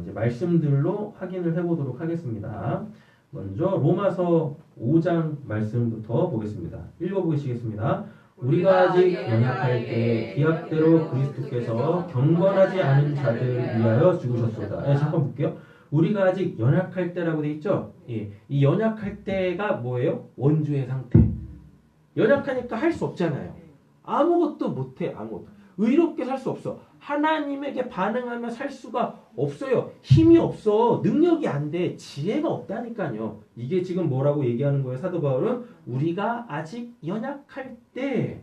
이제 말씀들로 확인을 해보도록 하겠습니다. 먼저 로마서 5장 말씀부터 보겠습니다. 읽어보시겠습니다. 우리가 아직 연약할 때 기약대로 그리스도께서 경건하지 않은 자들 위하여 죽으셨소이다. 잠깐 볼게요. 우리가 아직 연약할 때라고 돼 있죠? 이 연약할 때가 뭐예요? 원주의 상태. 연약하니까 할 수 없잖아요. 아무것도 못해. 아무것도. 의롭게 살 수 없어. 하나님에게 반응하며 살 수가 없어요. 힘이 없어. 능력이 안 돼. 지혜가 없다니까요. 이게 지금 뭐라고 얘기하는 거예요? 사도 바울은 우리가 아직 연약할 때.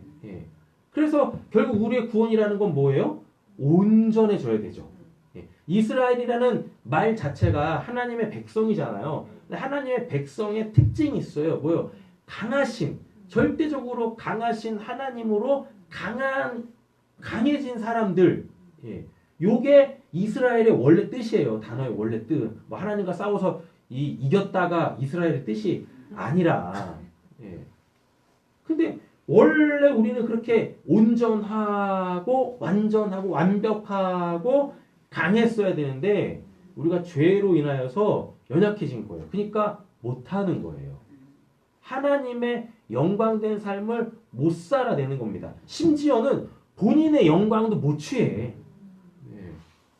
그래서 결국 우리의 구원이라는 건 뭐예요? 온전해져야 되죠. 이스라엘이라는 말 자체가 하나님의 백성이잖아요. 하나님의 백성의 특징이 있어요. 뭐요? 강하신, 절대적으로 강하신 하나님으로 강해진 사람들. 요게 이스라엘의 원래 뜻이에요. 단어의 원래 뜻. 뭐 하나님과 싸워서 이겼다가 이스라엘의 뜻이 아니라. 근데 원래 우리는 그렇게 온전하고 완전하고 완벽하고 강했어야 되는데 우리가 죄로 인하여서 연약해진 거예요. 그러니까 못하는 거예요. 하나님의 영광된 삶을 못 살아내는 겁니다. 심지어는 본인의 영광도 못 취해.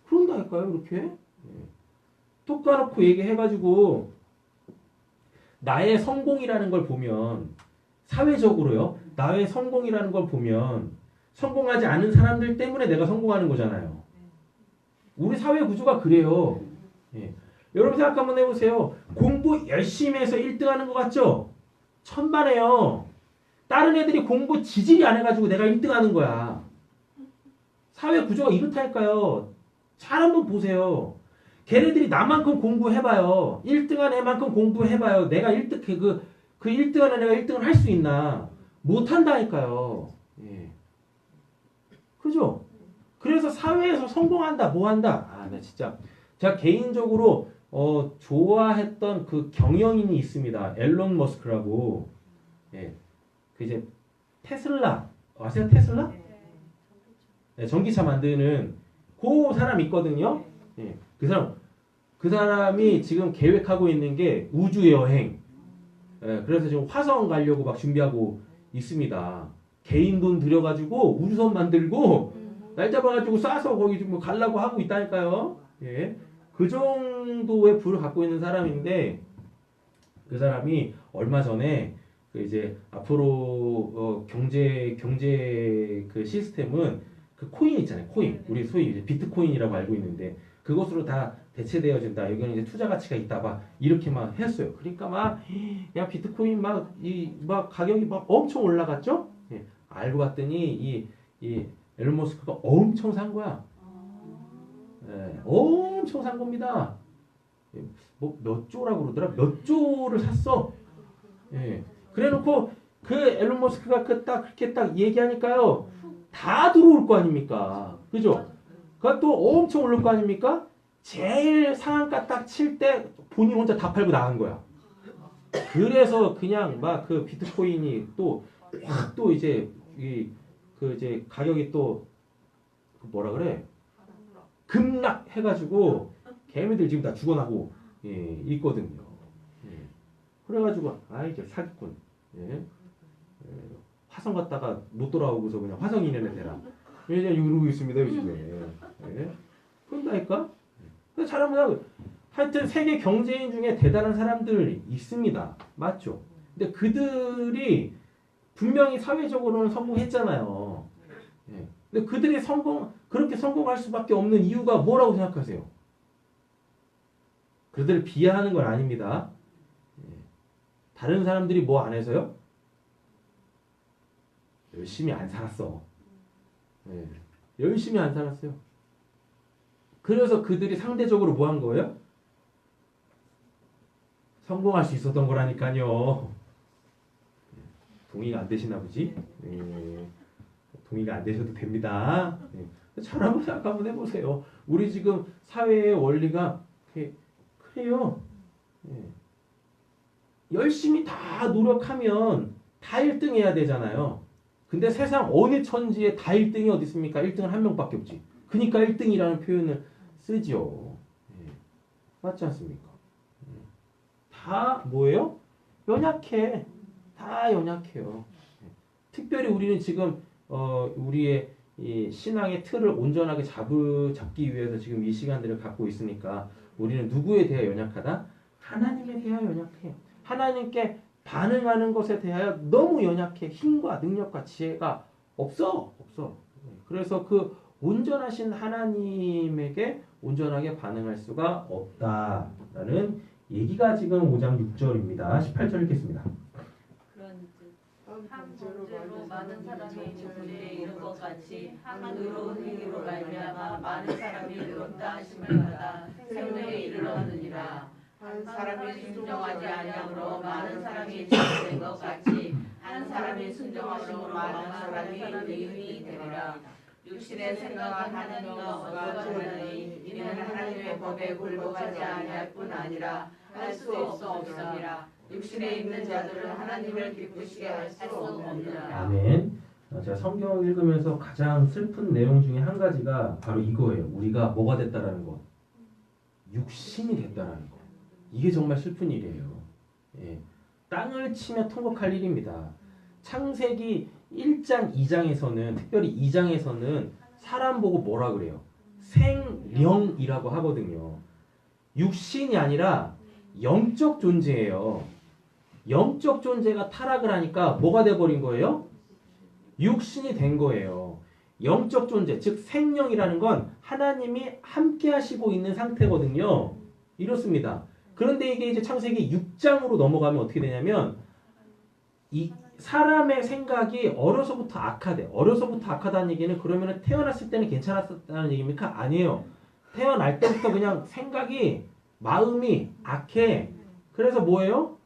그런다니까요, 이렇게. 톡 까놓고 얘기해가지고 나의 성공이라는 걸 보면 사회적으로요. 나의 성공이라는 걸 보면 성공하지 않은 사람들 때문에 내가 성공하는 거잖아요. 우리 사회 구조가 그래요. 여러분 생각 한번 해보세요. 공부 열심히 해서 1등 하는 것 같죠? 천만에요. 다른 애들이 공부 지질이 안 해가지고 내가 1등 하는 거야. 사회 구조가 이렇다니까요. 잘 한번 보세요. 걔네들이 나만큼 공부해봐요. 1등한 애만큼 공부해봐요. 내가 1등, 그 1등한 애가 1등을 할 수 있나? 못한다니까요. 그죠? 그래서 사회에서 성공한다, 뭐 한다. 나 진짜. 제가 개인적으로, 좋아했던 그 경영인이 있습니다. 앨런 머스크라고. 그 이제 테슬라. 아세요? 테슬라? 전기차 만드는 그 사람 있거든요. 그 사람이 지금 계획하고 있는 게 우주 여행. 그래서 지금 화성 가려고 막 준비하고 있습니다. 개인 돈 들여가지고 우주선 만들고 날 잡아가지고 쏴서 거기 좀 가려고 하고 있다니까요. 그 정도의 부를 갖고 있는 사람인데 그 사람이 얼마 전에 그 이제 앞으로 경제 그 시스템은 그 코인 있잖아요. 코인. 우리 소위 이제 비트코인이라고 알고 있는데 그것으로 다 대체되어진다. 여기는 이제 투자 가치가 있다. 막 이렇게 막 했어요. 그러니까 막 야 비트코인 막 가격이 막 엄청 올라갔죠. 알고 봤더니 이 앨런 머스크가 엄청 산 거야. 엄청 산 겁니다. 뭐 몇 조라고 그러더라. 몇 조를 샀어. 그래놓고 그 앨런 머스크가 그렇게 딱 얘기하니까요. 다 들어올 거 아닙니까? 그죠? 그가 또 엄청 오를 거 아닙니까? 제일 상한가 딱 칠 때 본인 혼자 다 팔고 나간 거야. 그래서 그냥 막 그 비트코인이 또 확 또 이제 그 이제 가격이 또 뭐라 그래? 급락해가지고 개미들 지금 다 죽어나고 있거든요. 그래가지고 이제 사기꾼. 화성 갔다가 못 돌아오고서 그냥 화성 인연에 대라. 왜냐면 이러고 있습니다 요즘에. 그런다니까. 잘하면 하여튼 세계 경제인 중에 대단한 사람들 있습니다. 맞죠? 근데 그들이 분명히 사회적으로는 성공했잖아요. 근데 그들이 그렇게 성공할 수밖에 없는 이유가 뭐라고 생각하세요? 그들을 비하하는 건 아닙니다. 다른 사람들이 뭐 안 해서요? 열심히 안 살았어. 열심히 안 살았어요. 그래서 그들이 상대적으로 뭐 한 거예요? 성공할 수 있었던 거라니까요. 동의가 안 되시나 보지? 네. 동의가 안 되셔도 됩니다. 네. 잘 한번 생각 한번 해보세요. 우리 지금 사회의 원리가 그래요. 네. 열심히 다 노력하면 다 1등 해야 되잖아요. 근데 세상 어느 천지에 다 1등이 어디 있습니까? 1등은 한 명밖에 없지. 그러니까 1등이라는 표현을 쓰죠. 네. 맞지 않습니까? 다 뭐예요? 연약해. 다 연약해요. 특별히 우리는 지금 우리의 이 신앙의 틀을 온전하게 잡기 위해서 지금 이 시간들을 갖고 있으니까 우리는 누구에 대해 연약하다? 하나님에 대하여 연약해요. 하나님께 반응하는 것에 대하여 너무 연약해. 힘과 능력과 지혜가 없어. 그래서 그 온전하신 하나님에게 온전하게 반응할 수가 없다라는 얘기가 지금 5장 6절입니다. 18절 읽겠습니다. 그런즉 한 번째로 많은 사람이 문제에 이른 것 같이 한 의로운 행위로 말미암아 많은 사람이 의롭다 하심을 받아 생명에 이르렀느니라. 한 사람이 순종하지 아니함으로 많은 사람이 죄된 것 같이 한 사람이 순종하심으로 많은 사람이 의인이 되리라. 육신의 생각은 하나님과 어떠하느니 이는 하나님의 법에 굴복하지 아니할 뿐 아니라 할 수 없음이라. 육신에 있는 자들은 하나님을 기쁘시게 할 수 없느니라. 아멘. 제가 성경 읽으면서 가장 슬픈 내용 중에 한 가지가 바로 이거예요. 우리가 뭐가 됐다라는 거. 육신이 됐다라는 거. 이게 정말 슬픈 일이에요. 예. 땅을 치며 통곡할 일입니다. 창세기 1장, 2장에서는 특별히 2장에서는 사람 보고 뭐라 그래요? 생령이라고 하거든요. 육신이 아니라 영적 존재예요. 영적 존재가 타락을 하니까 뭐가 돼버린 거예요? 육신이 된 거예요. 영적 존재, 즉 생령이라는 건 하나님이 함께 하시고 있는 상태거든요. 이렇습니다. 그런데 이게 이제 창세기 6장으로 넘어가면 어떻게 되냐면 이 사람의 생각이 어려서부터 악하대. 어려서부터 악하다는 얘기는 그러면 태어났을 때는 괜찮았다는 얘기입니까? 아니에요. 태어날 때부터 그냥 생각이 마음이 악해. 그래서 뭐예요?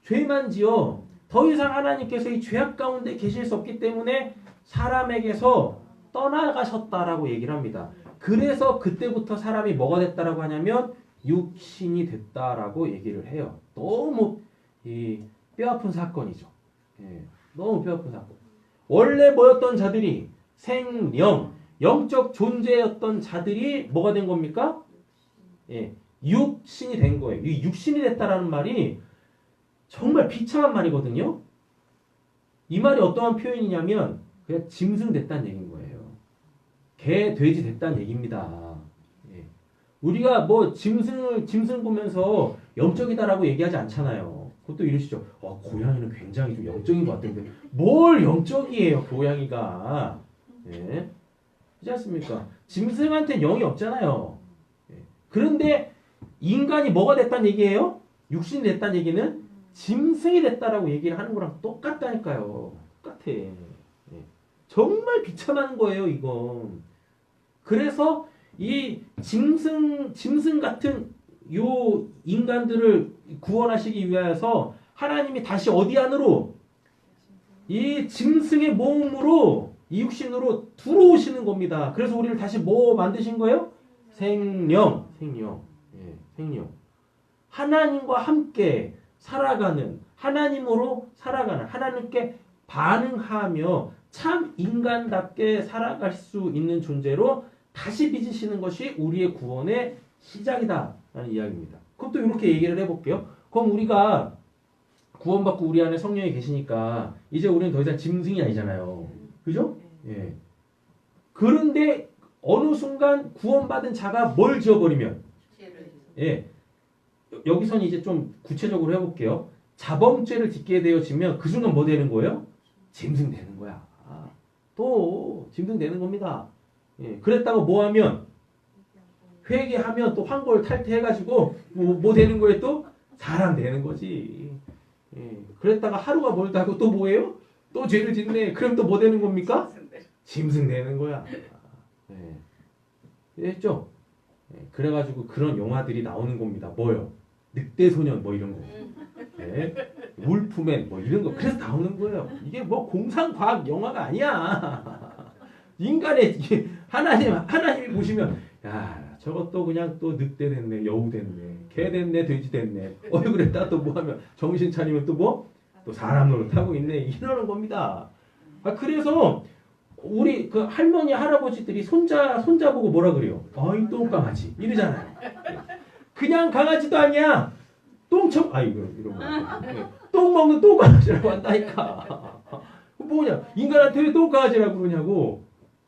죄만 지어. 더 이상 하나님께서 이 죄악 가운데 계실 수 없기 때문에 사람에게서 떠나가셨다라고 얘기를 합니다. 그래서 그때부터 사람이 뭐가 됐다라고 하냐면 육신이 됐다라고 얘기를 해요. 너무 뼈아픈 사건이죠. 예, 너무 뼈아픈 사건. 원래 뭐였던 자들이 생령, 영적 존재였던 자들이 뭐가 된 겁니까? 예, 육신이 된 거예요. 이 육신이 됐다라는 말이 정말 비참한 말이거든요. 이 말이 어떠한 표현이냐면 그냥 짐승 됐다는 얘기인 거예요. 개, 돼지 됐다는 얘기입니다. 예. 우리가 뭐 짐승 보면서 영적이다라고 얘기하지 않잖아요. 그것도 이러시죠. 고양이는 굉장히 좀 영적인 것 같은데 뭘 영적이에요, 고양이가. 예. 그렇지 않습니까? 짐승한테는 영이 없잖아요. 예. 그런데 인간이 뭐가 됐다는 얘기예요? 육신이 됐다는 얘기는 짐승이 됐다라고 얘기를 하는 거랑 똑같다니까요. 똑같아. 예. 정말 비참한 거예요, 이건. 그래서 이 짐승 같은 요 인간들을 구원하시기 위하여서 하나님이 다시 어디 안으로? 이 짐승의 몸으로, 이 육신으로 들어오시는 겁니다. 그래서 우리를 다시 뭐 만드신 거예요? 생령. 예, 생령. 하나님과 함께 살아가는, 하나님으로 살아가는, 하나님께 반응하며 참 인간답게 살아갈 수 있는 존재로 다시 빚으시는 것이 우리의 구원의 시작이다 라는 이야기입니다. 그것도 이렇게 얘기를 해볼게요. 그럼 우리가 구원받고 우리 안에 성령이 계시니까 이제 우리는 더 이상 짐승이 아니잖아요. 그죠? 예. 그런데 어느 순간 구원받은 자가 뭘 지어버리면, 예. 여기서는 이제 좀 구체적으로 해볼게요. 자범죄를 짓게 되어지면 그 순간 뭐 되는 거예요? 짐승 되는 거야. 또 짐승 되는 겁니다. 예. 그랬다가 뭐 하면? 회개하면 또 환골 탈퇴해가지고 뭐 되는 거예요? 또 사람 되는 거지. 예. 그랬다가 하루가 멀다고 또 뭐예요? 또 죄를 짓네. 그럼 또 뭐 되는 겁니까? 짐승 되는 거야. 예. 됐죠? 예. 그래가지고 그런 영화들이 나오는 겁니다. 뭐요? 늑대 소년 뭐 이런 거. 예? 울프맨 뭐 이런 거. 그래서 나오는 거예요. 이게 뭐 공상 과학 영화가 아니야. 인간의 이게 하나님이 보시면 야 저것도 그냥 또 늑대 됐네, 여우 됐네, 개 됐네, 돼지 됐네. 얼굴에다 또 뭐 하면 정신 차리면 또 뭐 또 사람 노릇하고 있네 이러는 겁니다. 그래서 우리 그 할머니 할아버지들이 손자 보고 뭐라 그래요? 아이 똥강아지 이러잖아요. 그냥 강아지도 아니야. 똥청 아이고 이런 거. 똥 먹는 똥강아지라고 한다니까. 뭐냐? 인간한테 왜 똥강아지라고 그러냐고.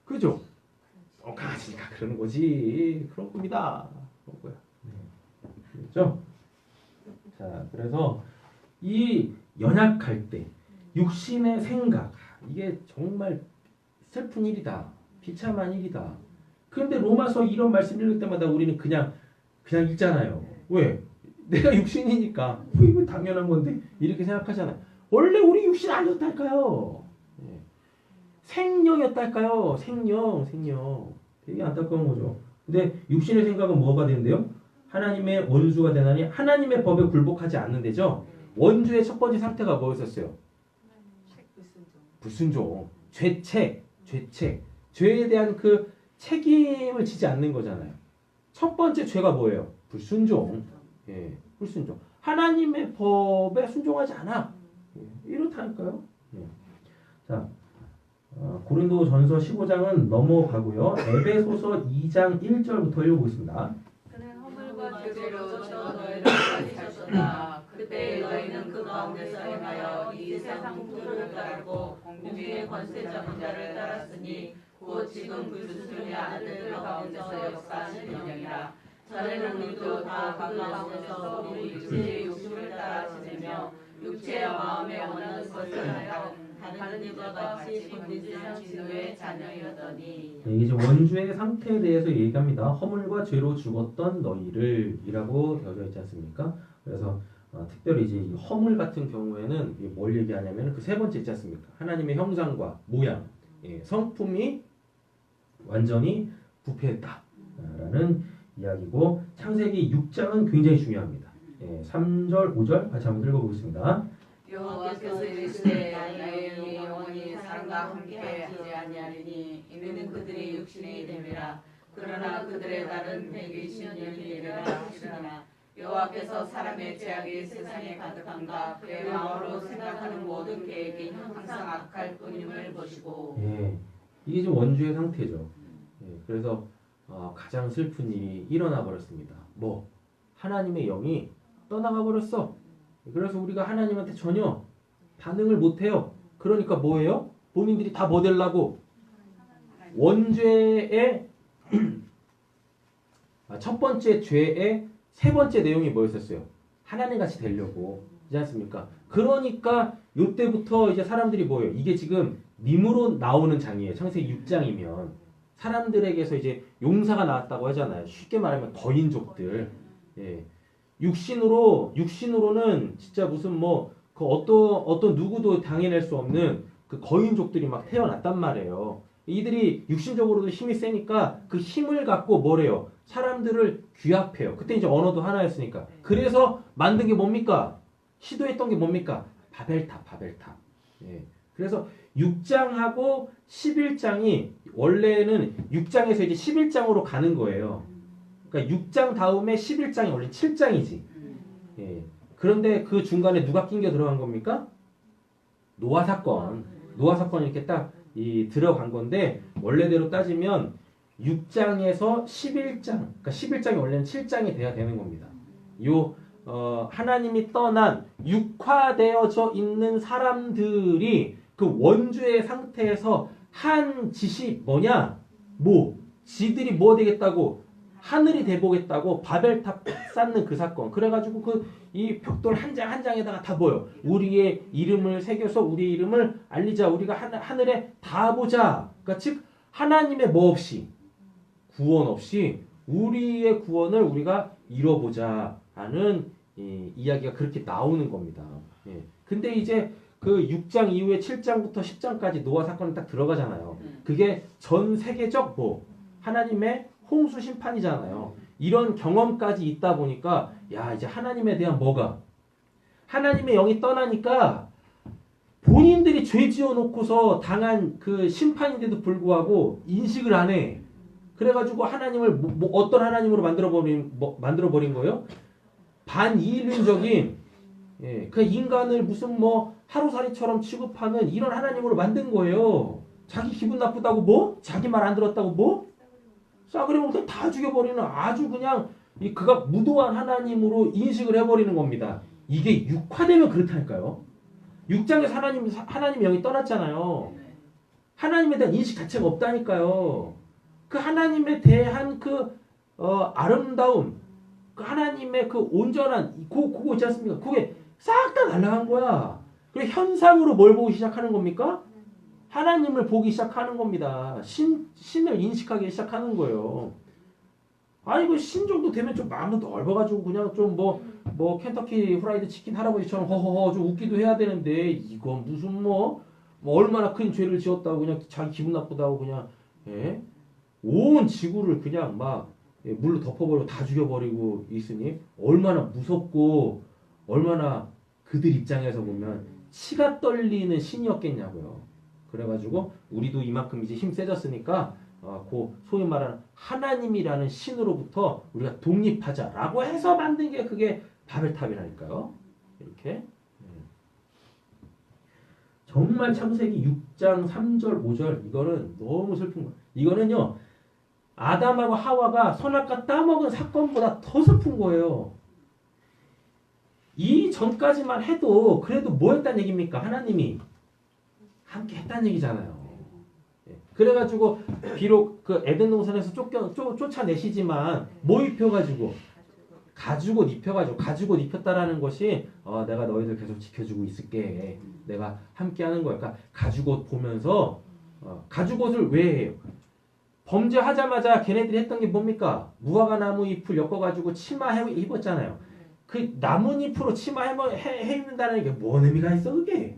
그죠? 강아지니까 그러는 거지. 그런 겁니다. 그런 거야. 그렇죠? 자, 그래서 이 연약할 때 육신의 생각 이게 정말 슬픈 일이다. 비참한 일이다. 그런데 로마서 이런 말씀 읽을 때마다 우리는 그냥 읽잖아요. 왜? 내가 육신이니까 이거 당연한 건데 이렇게 생각하잖아요. 원래 우리 육신 아니었달까요? 생령이었달까요? 생령. 되게 안타까운 거죠. 근데 육신의 생각은 뭐가 되는데요? 하나님의 원수가 되나니 하나님의 법에 굴복하지 않는데죠. 원주의 첫 번째 상태가 뭐였었어요? 불순종. 죄책. 죄에 대한 그 책임을 지지 않는 거잖아요. 첫 번째 죄가 뭐예요? 불순종. 예, 불순종. 하나님의 법에 순종하지 않아. 이렇다니까요. 자, 고린도전서 15장은 넘어가고요. 에베소서 2장 1절부터 읽어보겠습니다. 그는 허물과 죄로 저 너희를 가지셨으나 그때 너희는 그 가운데서 행하여 이 세상 풍조를 따르고 공중의 권세 잡은 자를 따랐으니 곧 지금 불순종의 아들들 가운데서 역사하시는 영이라. 전에는 우리도 다 그 가운데서 우리 육체의 욕심을 따라 지내며 육체와 마음에 원하는 것을 하여 다른 이들과 같이 본질상 진노의 자녀이었더니. 이게 이제 원주의 상태에 대해서 얘기합니다. 허물과 죄로 죽었던 너희를 이라고 되어져 있지 않습니까? 그래서 특별히 이제 이 허물 같은 경우에는 뭘 얘기하냐면 그 세 번째 있지 않습니까? 하나님의 형상과 모양, 성품이 완전히 부패했다라는 이야기고 창세기 6장은 굉장히 중요합니다. 3절, 5절 같이 한번 읽어보겠습니다. 여호와께서 이르시되 나의 영혼이 사람과 함께 하지 아니하리니 이는 그들이 육신이 됨이라. 그러나 그들의 날은 120년이 되리라 하시니라. 여호와께서 사람의 죄악이 세상에 가득한가 그의 마음으로 생각하는 모든 계획이 항상 악할 뿐임을 보시고. 이게 좀 원주의 상태죠. 그래서 가장 슬픈 일이 일어나 버렸습니다. 뭐 하나님의 영이 떠나가 버렸어. 그래서 우리가 하나님한테 전혀 반응을 못해요. 그러니까 뭐예요? 본인들이 다 뭐 되려고? 원죄의 첫 번째 죄의 세 번째 내용이 뭐였었어요? 하나님같이 되려고. 이지 않습니까? 그러니까 이때부터 이제 사람들이 뭐예요? 이게 지금 님으로 나오는 장이에요. 창세기 6장이면 사람들에게서 이제 용사가 나왔다고 하잖아요. 쉽게 말하면 거인족들. 육신으로는 진짜 무슨 그 어떤 누구도 당해낼 수 없는 그 거인족들이 막 태어났단 말이에요. 이들이 육신적으로도 힘이 세니까 그 힘을 갖고 뭐래요? 사람들을 규합해요. 그때 이제 언어도 하나였으니까. 그래서 만든 게 뭡니까? 시도했던 게 뭡니까? 바벨탑. 그래서 6장하고 11장이 원래는 6장에서 이제 11장으로 가는 거예요. 그러니까 6장 다음에 11장이 원래 7장이지. 그런데 그 중간에 누가 낑겨 들어간 겁니까? 노아 사건이 이렇게 딱 들어간 건데 원래대로 따지면 6장에서 11장, 그러니까 11장이 원래는 7장이 돼야 되는 겁니다. 하나님이 떠난 육화되어져 있는 사람들이 그 원주의 상태에서 한 짓이 뭐냐? 지들이 뭐 되겠다고? 하늘이 돼보겠다고 바벨탑 쌓는 그 사건. 그래가지고 이 벽돌 한 장 한 장에다가 다 뭐요? 우리의 이름을 새겨서 우리의 이름을 알리자. 우리가 하늘에 다 보자. 그러니까 즉 하나님의 뭐 없이 구원 없이 우리의 구원을 우리가 이뤄보자 하는 이야기가 그렇게 나오는 겁니다. 근데 이제 그 6장 이후에 7장부터 10장까지 노아 사건이 딱 들어가잖아요. 그게 전 세계적 하나님의 홍수 심판이잖아요. 이런 경험까지 있다 보니까 야 이제 하나님에 대한 뭐가 하나님의 영이 떠나니까 본인들이 죄 지어놓고서 당한 그 심판인데도 불구하고 인식을 안 해. 그래가지고 하나님을 어떤 하나님으로 만들어버린 거예요? 반인륜적인 그 인간을 무슨 뭐 하루살이처럼 취급하는 이런 하나님으로 만든 거예요. 자기 기분 나쁘다고 뭐? 자기 말 안 들었다고 뭐? 싸그리 먹고 다 죽여버리는 아주 그냥 그가 무도한 하나님으로 인식을 해버리는 겁니다. 이게 육화되면 그렇다니까요. 6장에서 하나님의 영이 떠났잖아요. 하나님에 대한 인식 자체가 없다니까요. 그 하나님에 대한 그 아름다움, 그 하나님의 그 온전한 그거 있지 않습니까? 그게 싹 다 날아간 거야. 그리고 현상으로 뭘 보기 시작하는 겁니까? 하나님을 보기 시작하는 겁니다. 신을 인식하기 시작하는 거예요. 아니 그 신 정도 되면 좀 마음도 넓어가지고 그냥 좀 뭐 켄터키 프라이드 치킨 할아버지처럼 허허허 좀 웃기도 해야 되는데 이건 무슨 뭐 얼마나 큰 죄를 지었다고 그냥 자기 기분 나쁘다고 그냥 온 지구를 그냥 막 물로 덮어버리고 다 죽여버리고 있으니 얼마나 무섭고 얼마나 그들 입장에서 보면 치가 떨리는 신이었겠냐고요. 그래가지고 우리도 이만큼 이제 힘 세졌으니까 그 소위 말하는 하나님이라는 신으로부터 우리가 독립하자라고 해서 만든 게 그게 바벨탑이라니까요. 이렇게 정말 창세기 6장 3절 5절 이거는 너무 슬픈 거예요. 이거는요 아담하고 하와가 선악과 따먹은 사건보다 더 슬픈 거예요. 이 전까지만 해도 그래도 뭐 했단 얘기입니까? 하나님이 함께 했단 얘기잖아요. 그래가지고 비록 그 에덴 동산에서 쫓아내시지만 뭐 입혀가지고 가죽옷 입혀가지고 가죽옷 입혔다라는 것이 내가 너희들 계속 지켜주고 있을게. 내가 함께하는 거야. 그러니까 가죽옷 보면서 가죽옷을 왜 해요? 범죄하자마자 걔네들이 했던 게 뭡니까? 무화과 나무 잎을 엮어가지고 치마 입었잖아요. 그 나뭇잎으로 치마 해 입는다는 게 뭔 의미가 있어 그게?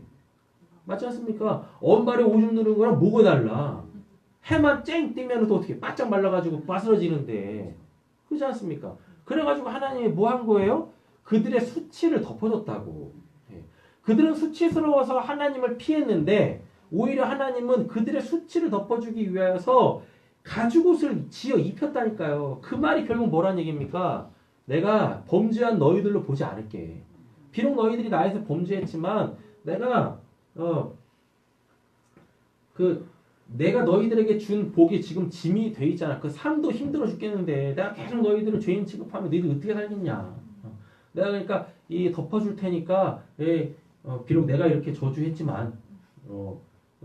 맞지 않습니까? 언발에 오줌 누는 거랑 뭐가 달라? 해만 쨍 뜨면 또 어떻게 바짝 말라가지고 빠스러지는데 그렇지 않습니까? 그래가지고 하나님이 뭐 한 거예요? 그들의 수치를 덮어줬다고. 그들은 수치스러워서 하나님을 피했는데 오히려 하나님은 그들의 수치를 덮어주기 위해서 가죽옷을 지어 입혔다니까요. 그 말이 결국 뭐란 얘기입니까? 내가 범죄한 너희들로 보지 않을게. 비록 너희들이 나에서 범죄했지만 내가 내가 너희들에게 준 복이 지금 짐이 돼 있잖아. 그 삶도 힘들어 죽겠는데 내가 계속 너희들을 죄인 취급하면 너희들 어떻게 살겠냐. 내가 그러니까 이 덮어줄 테니까 비록 내가 이렇게 저주했지만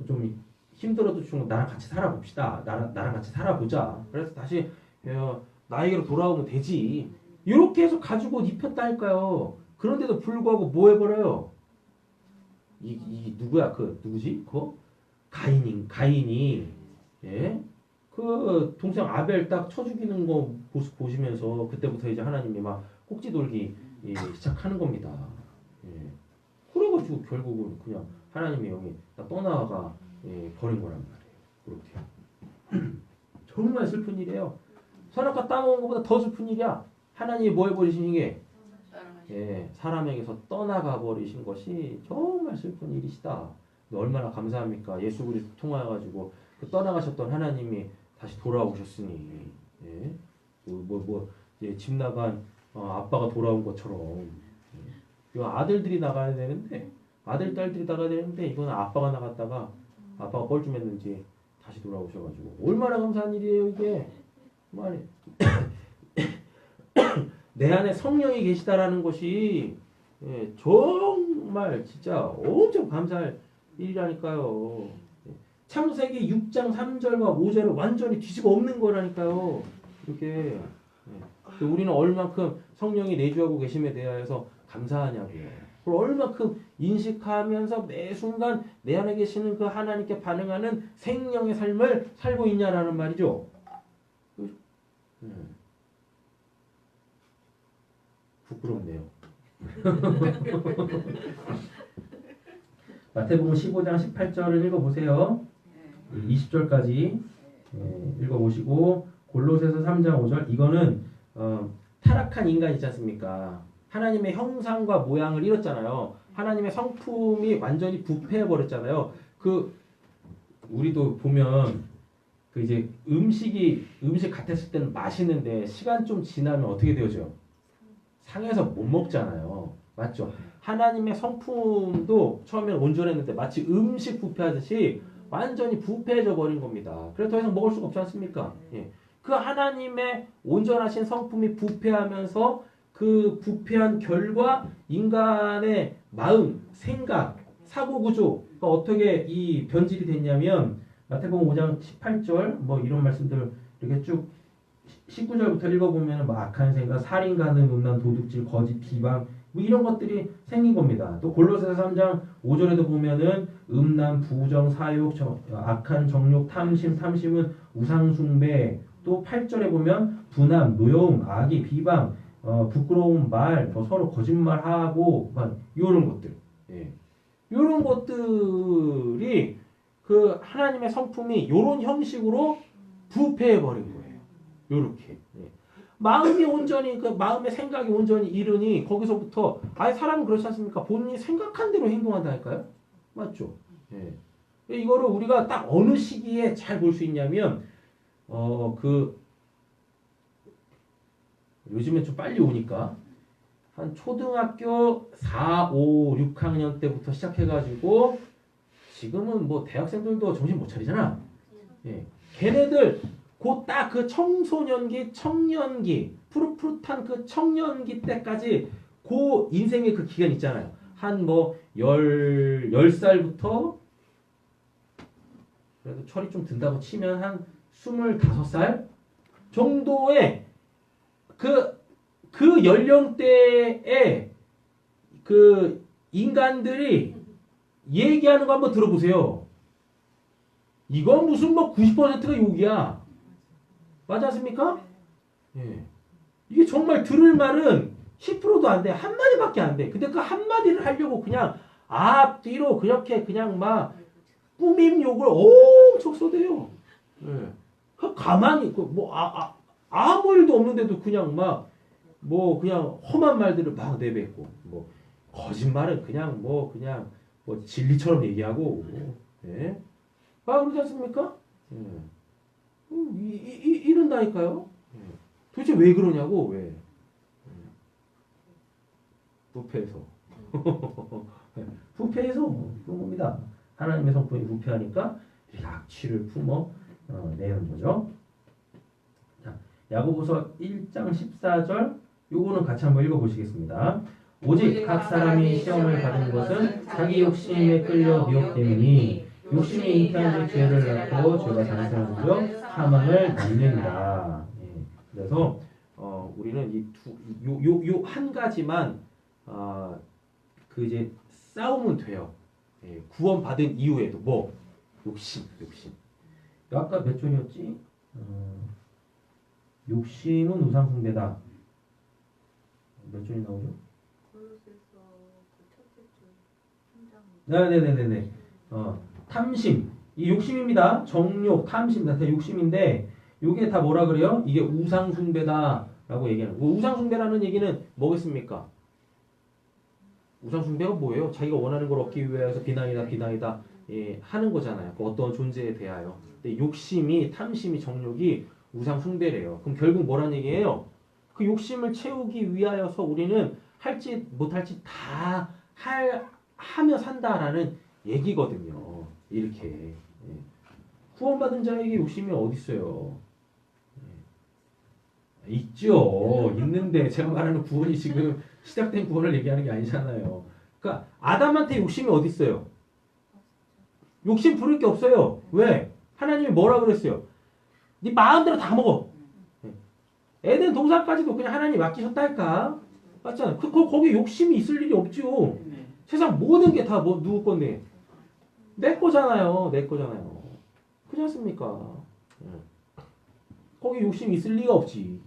좀 힘들어도 좀 나랑 같이 살아봅시다. 나랑 같이 살아보자. 그래서 다시 나에게로 돌아오면 되지. 이렇게 해서 가지고 입혔다니까요. 그런데도 불구하고 뭐 해버려요? 이 누구야? 누구지? 가인이 그 동생 아벨 딱 쳐 죽이는 거 보시면서 그때부터 이제 하나님이 막 꼭지 돌기 시작하는 겁니다. 그래가지고 결국은 그냥 하나님의 영이 다 떠나가 버린 거란 말이에요. 그렇게 정말 슬픈 일이에요. 선악과 따먹은 것보다 더 슬픈 일이야. 하나님이 뭐 해버리신 게 사람에게서 떠나가 버리신 것이 정말 슬픈 일이시다. 얼마나 감사합니까? 예수 그리스도 통하여가지고 그 떠나가셨던 하나님이 다시 돌아오셨으니 집 나간 아빠가 돌아온 것처럼 아들들이 나가야 되는데 아들 딸들이 나가야 되는데 이거는 아빠가 나갔다가 아빠가 뻘쭘했는지 다시 돌아오셔가지고 얼마나 감사한 일이에요 이게. 정말 내 안에 성령이 계시다라는 것이 정말 진짜 엄청 감사할 일이라니까요. 창세기 6장 3절과 5절을 완전히 뒤집어 엎는 거라니까요. 이렇게 우리는 얼만큼 성령이 내주하고 계심에 대하여서 감사하냐고요. 그걸 얼만큼 인식하면서 매 순간 내 안에 계시는 그 하나님께 반응하는 생명의 삶을 살고 있냐라는 말이죠. 부끄럽네요. 마태복음 15장 18절을 읽어보세요. 20절까지 읽어보시고 골로새서 3장 5절 이거는 타락한 인간 있지 않습니까? 하나님의 형상과 모양을 잃었잖아요. 하나님의 성품이 완전히 부패해 버렸잖아요. 우리도 보면 이제 음식 같았을 때는 맛있는데 시간 좀 지나면 어떻게 되어져? 상해서 못 먹잖아요. 맞죠? 하나님의 성품도 처음에는 온전했는데 마치 음식 부패하듯이 완전히 부패해져 버린 겁니다. 그래서 더 이상 먹을 수가 없지 않습니까? 예. 그 하나님의 온전하신 성품이 부패하면서 그 부패한 결과 인간의 마음, 생각, 사고구조가 어떻게 이 변질이 됐냐면 마태복음 5장 18절 뭐 이런 말씀들 이렇게 쭉 19절부터 읽어보면 뭐 악한 생각, 살인, 간음, 음란, 도둑질, 거짓, 비방 뭐 이런 것들이 생긴 겁니다. 또 골로새서 3장 5절에도 보면은 음란, 부정, 사욕, 악한 정욕, 탐심은 우상숭배. 또 8절에 보면 분함, 노여움, 악의, 비방, 부끄러운 말, 서로 거짓말하고 이런 것들. 예. 이런 것들이 그 하나님의 성품이 이런 형식으로 부패해 버린 거예요. 요렇게. 예. 마음이 온전히 그 마음의 생각이 온전히 이르니 거기서부터 사람은 그렇지 않습니까? 본인이 생각한 대로 행동한다니까요. 맞죠? 예. 이거를 우리가 딱 어느 시기에 잘 볼 수 있냐면 요즘엔 좀 빨리 오니까 한 초등학교 4, 5, 6학년 때부터 시작해가지고 지금은 뭐 대학생들도 정신 못 차리잖아. 예. 걔네들 곧 딱 그 청소년기, 청년기, 푸릇푸릇한 그 청년기 때까지 그 인생의 그 기간 있잖아요. 한 뭐 10살부터 그래도 철이 좀 든다고 치면 한 25살 정도의 그 연령대의 그 인간들이 얘기하는 거 한번 들어보세요. 이건 무슨 뭐 90%가 욕이야. 맞지 않습니까? 예. 이게 정말 들을 말은 10%도 안 돼. 한마디밖에 안 돼. 근데 그 한마디를 하려고 그냥 앞뒤로 그렇게 그냥 막 꾸밈 욕을 엄청 쏟아요. 예. 가만히 아무 일도 없는데도 그냥 뭐 그냥 험한 말들을 막 내뱉고 뭐 거짓말은 그냥 뭐 진리처럼 얘기하고 예. 그러지 않습니까? 예. 이런다니까요. 예. 도대체 왜 그러냐고 왜? 부패해서 부패해서 그런 겁니다. 하나님의 성품이 부패하니까 악취를 품어 내는 거죠. 자, 야고보서 1장 14절 요거는 같이 한번 읽어보시겠습니다. 오직 각 사람이 시험을 받은 것은 자기 욕심에 끌려 미혹되니 욕심이 잉태한 지 죄를 낳고 죄가 장성하여 사망을 낳느니라. 예. 그래서 우리는 요 한 가지만 이제 싸우면 돼요. 예. 구원받은 이후에도 뭐 욕심. 아까 몇 절이었지? 욕심은 우상숭배다. 몇 절이 나오죠? 네네네네. 탐심. 이 욕심입니다. 정욕, 탐심, 다 욕심인데, 이게 다 뭐라 그래요? 이게 우상숭배다라고 얘기하는 거예요. 우상숭배라는 얘기는 뭐겠습니까? 우상숭배가 뭐예요? 자기가 원하는 걸 얻기 위해서 비난이다 예, 하는 거잖아요. 그 어떤 존재에 대하여. 근데 욕심이, 탐심이, 정욕이 우상숭배래요. 그럼 결국 뭐란 얘기예요? 그 욕심을 채우기 위하여서 우리는 할지 못할지 다 하며 산다라는 얘기거든요. 이렇게. 예. 구원받은 자에게 욕심이 어디 있어요? 예. 있죠. 있는데 제가 말하는 구원이 지금 시작된 구원을 얘기하는 게 아니잖아요. 그러니까 아담한테 욕심이 어디 있어요? 욕심 부릴 게 없어요. 왜? 하나님이 뭐라 그랬어요? 네 마음대로 다 먹어. 에덴 동산까지도 그냥 하나님 맡기셨다니까. 맞잖아. 거기 욕심이 있을 일이 없죠. 세상 모든 게 다 누구 건데? 내 거잖아요. 그렇지 않습니까? 거기 욕심이 있을 리가 없지.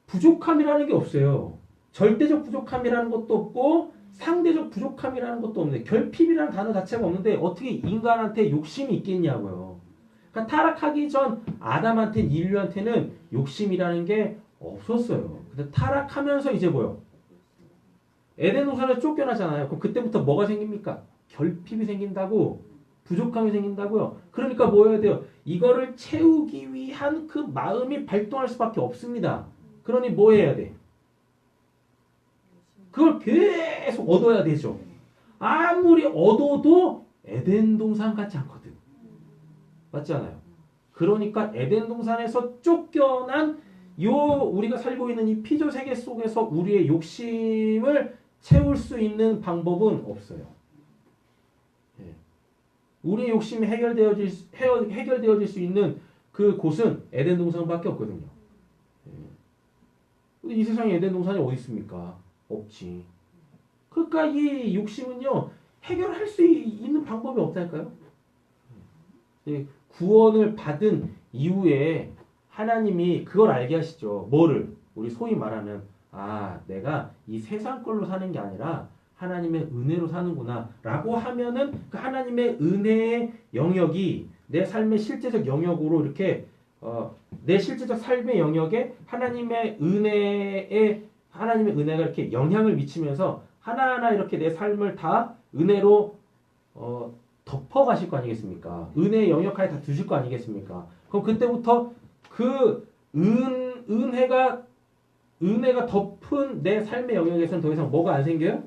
부족함이라는 게 없어요. 절대적 부족함이라는 것도 없고 상대적 부족함이라는 것도 없는데 결핍이라는 단어 자체가 없는데 어떻게 인간한테 욕심이 있겠냐고요. 그러니까 타락하기 전 아담한테 인류한테는 욕심이라는 게 없었어요. 근데 타락하면서 이제 뭐요? 에덴 동산에서 쫓겨나잖아요. 그럼 그때부터 뭐가 생깁니까? 결핍이 생긴다고, 부족함이 생긴다고요. 그러니까 뭐 해야 돼요? 이거를 채우기 위한 그 마음이 발동할 수밖에 없습니다. 그러니 뭐 해야 돼? 그걸 계속 얻어야 되죠. 아무리 얻어도 에덴 동산 같지 않거든. 맞잖아요. 그러니까 에덴 동산에서 쫓겨난 우리가 살고 있는 이 피조 세계 속에서 우리의 욕심을 채울 수 있는 방법은 없어요. 예. 우리의 욕심이 해결되어질 수 있는 그 곳은 에덴 동산밖에 없거든요. 예. 근데 이 세상에 에덴 동산이 어디 있습니까? 없지. 그러니까 이 욕심은요, 해결할 수 있는 방법이 없다니까요. 예. 구원을 받은 이후에 하나님이 그걸 알게 하시죠. 뭐를? 우리 소위 말하는 내가 이 세상 걸로 사는 게 아니라 하나님의 은혜로 사는구나 라고 하면은 그 하나님의 은혜의 영역이 내 삶의 실제적 영역으로 이렇게 내 실제적 삶의 영역에 하나님의 은혜가 이렇게 영향을 미치면서 하나하나 이렇게 내 삶을 다 은혜로 덮어가실 거 아니겠습니까? 은혜의 영역 하에 다 두실 거 아니겠습니까? 그럼 그때부터 그 은혜가 덮은 내 삶의 영역에서는 더 이상 뭐가 안 생겨요?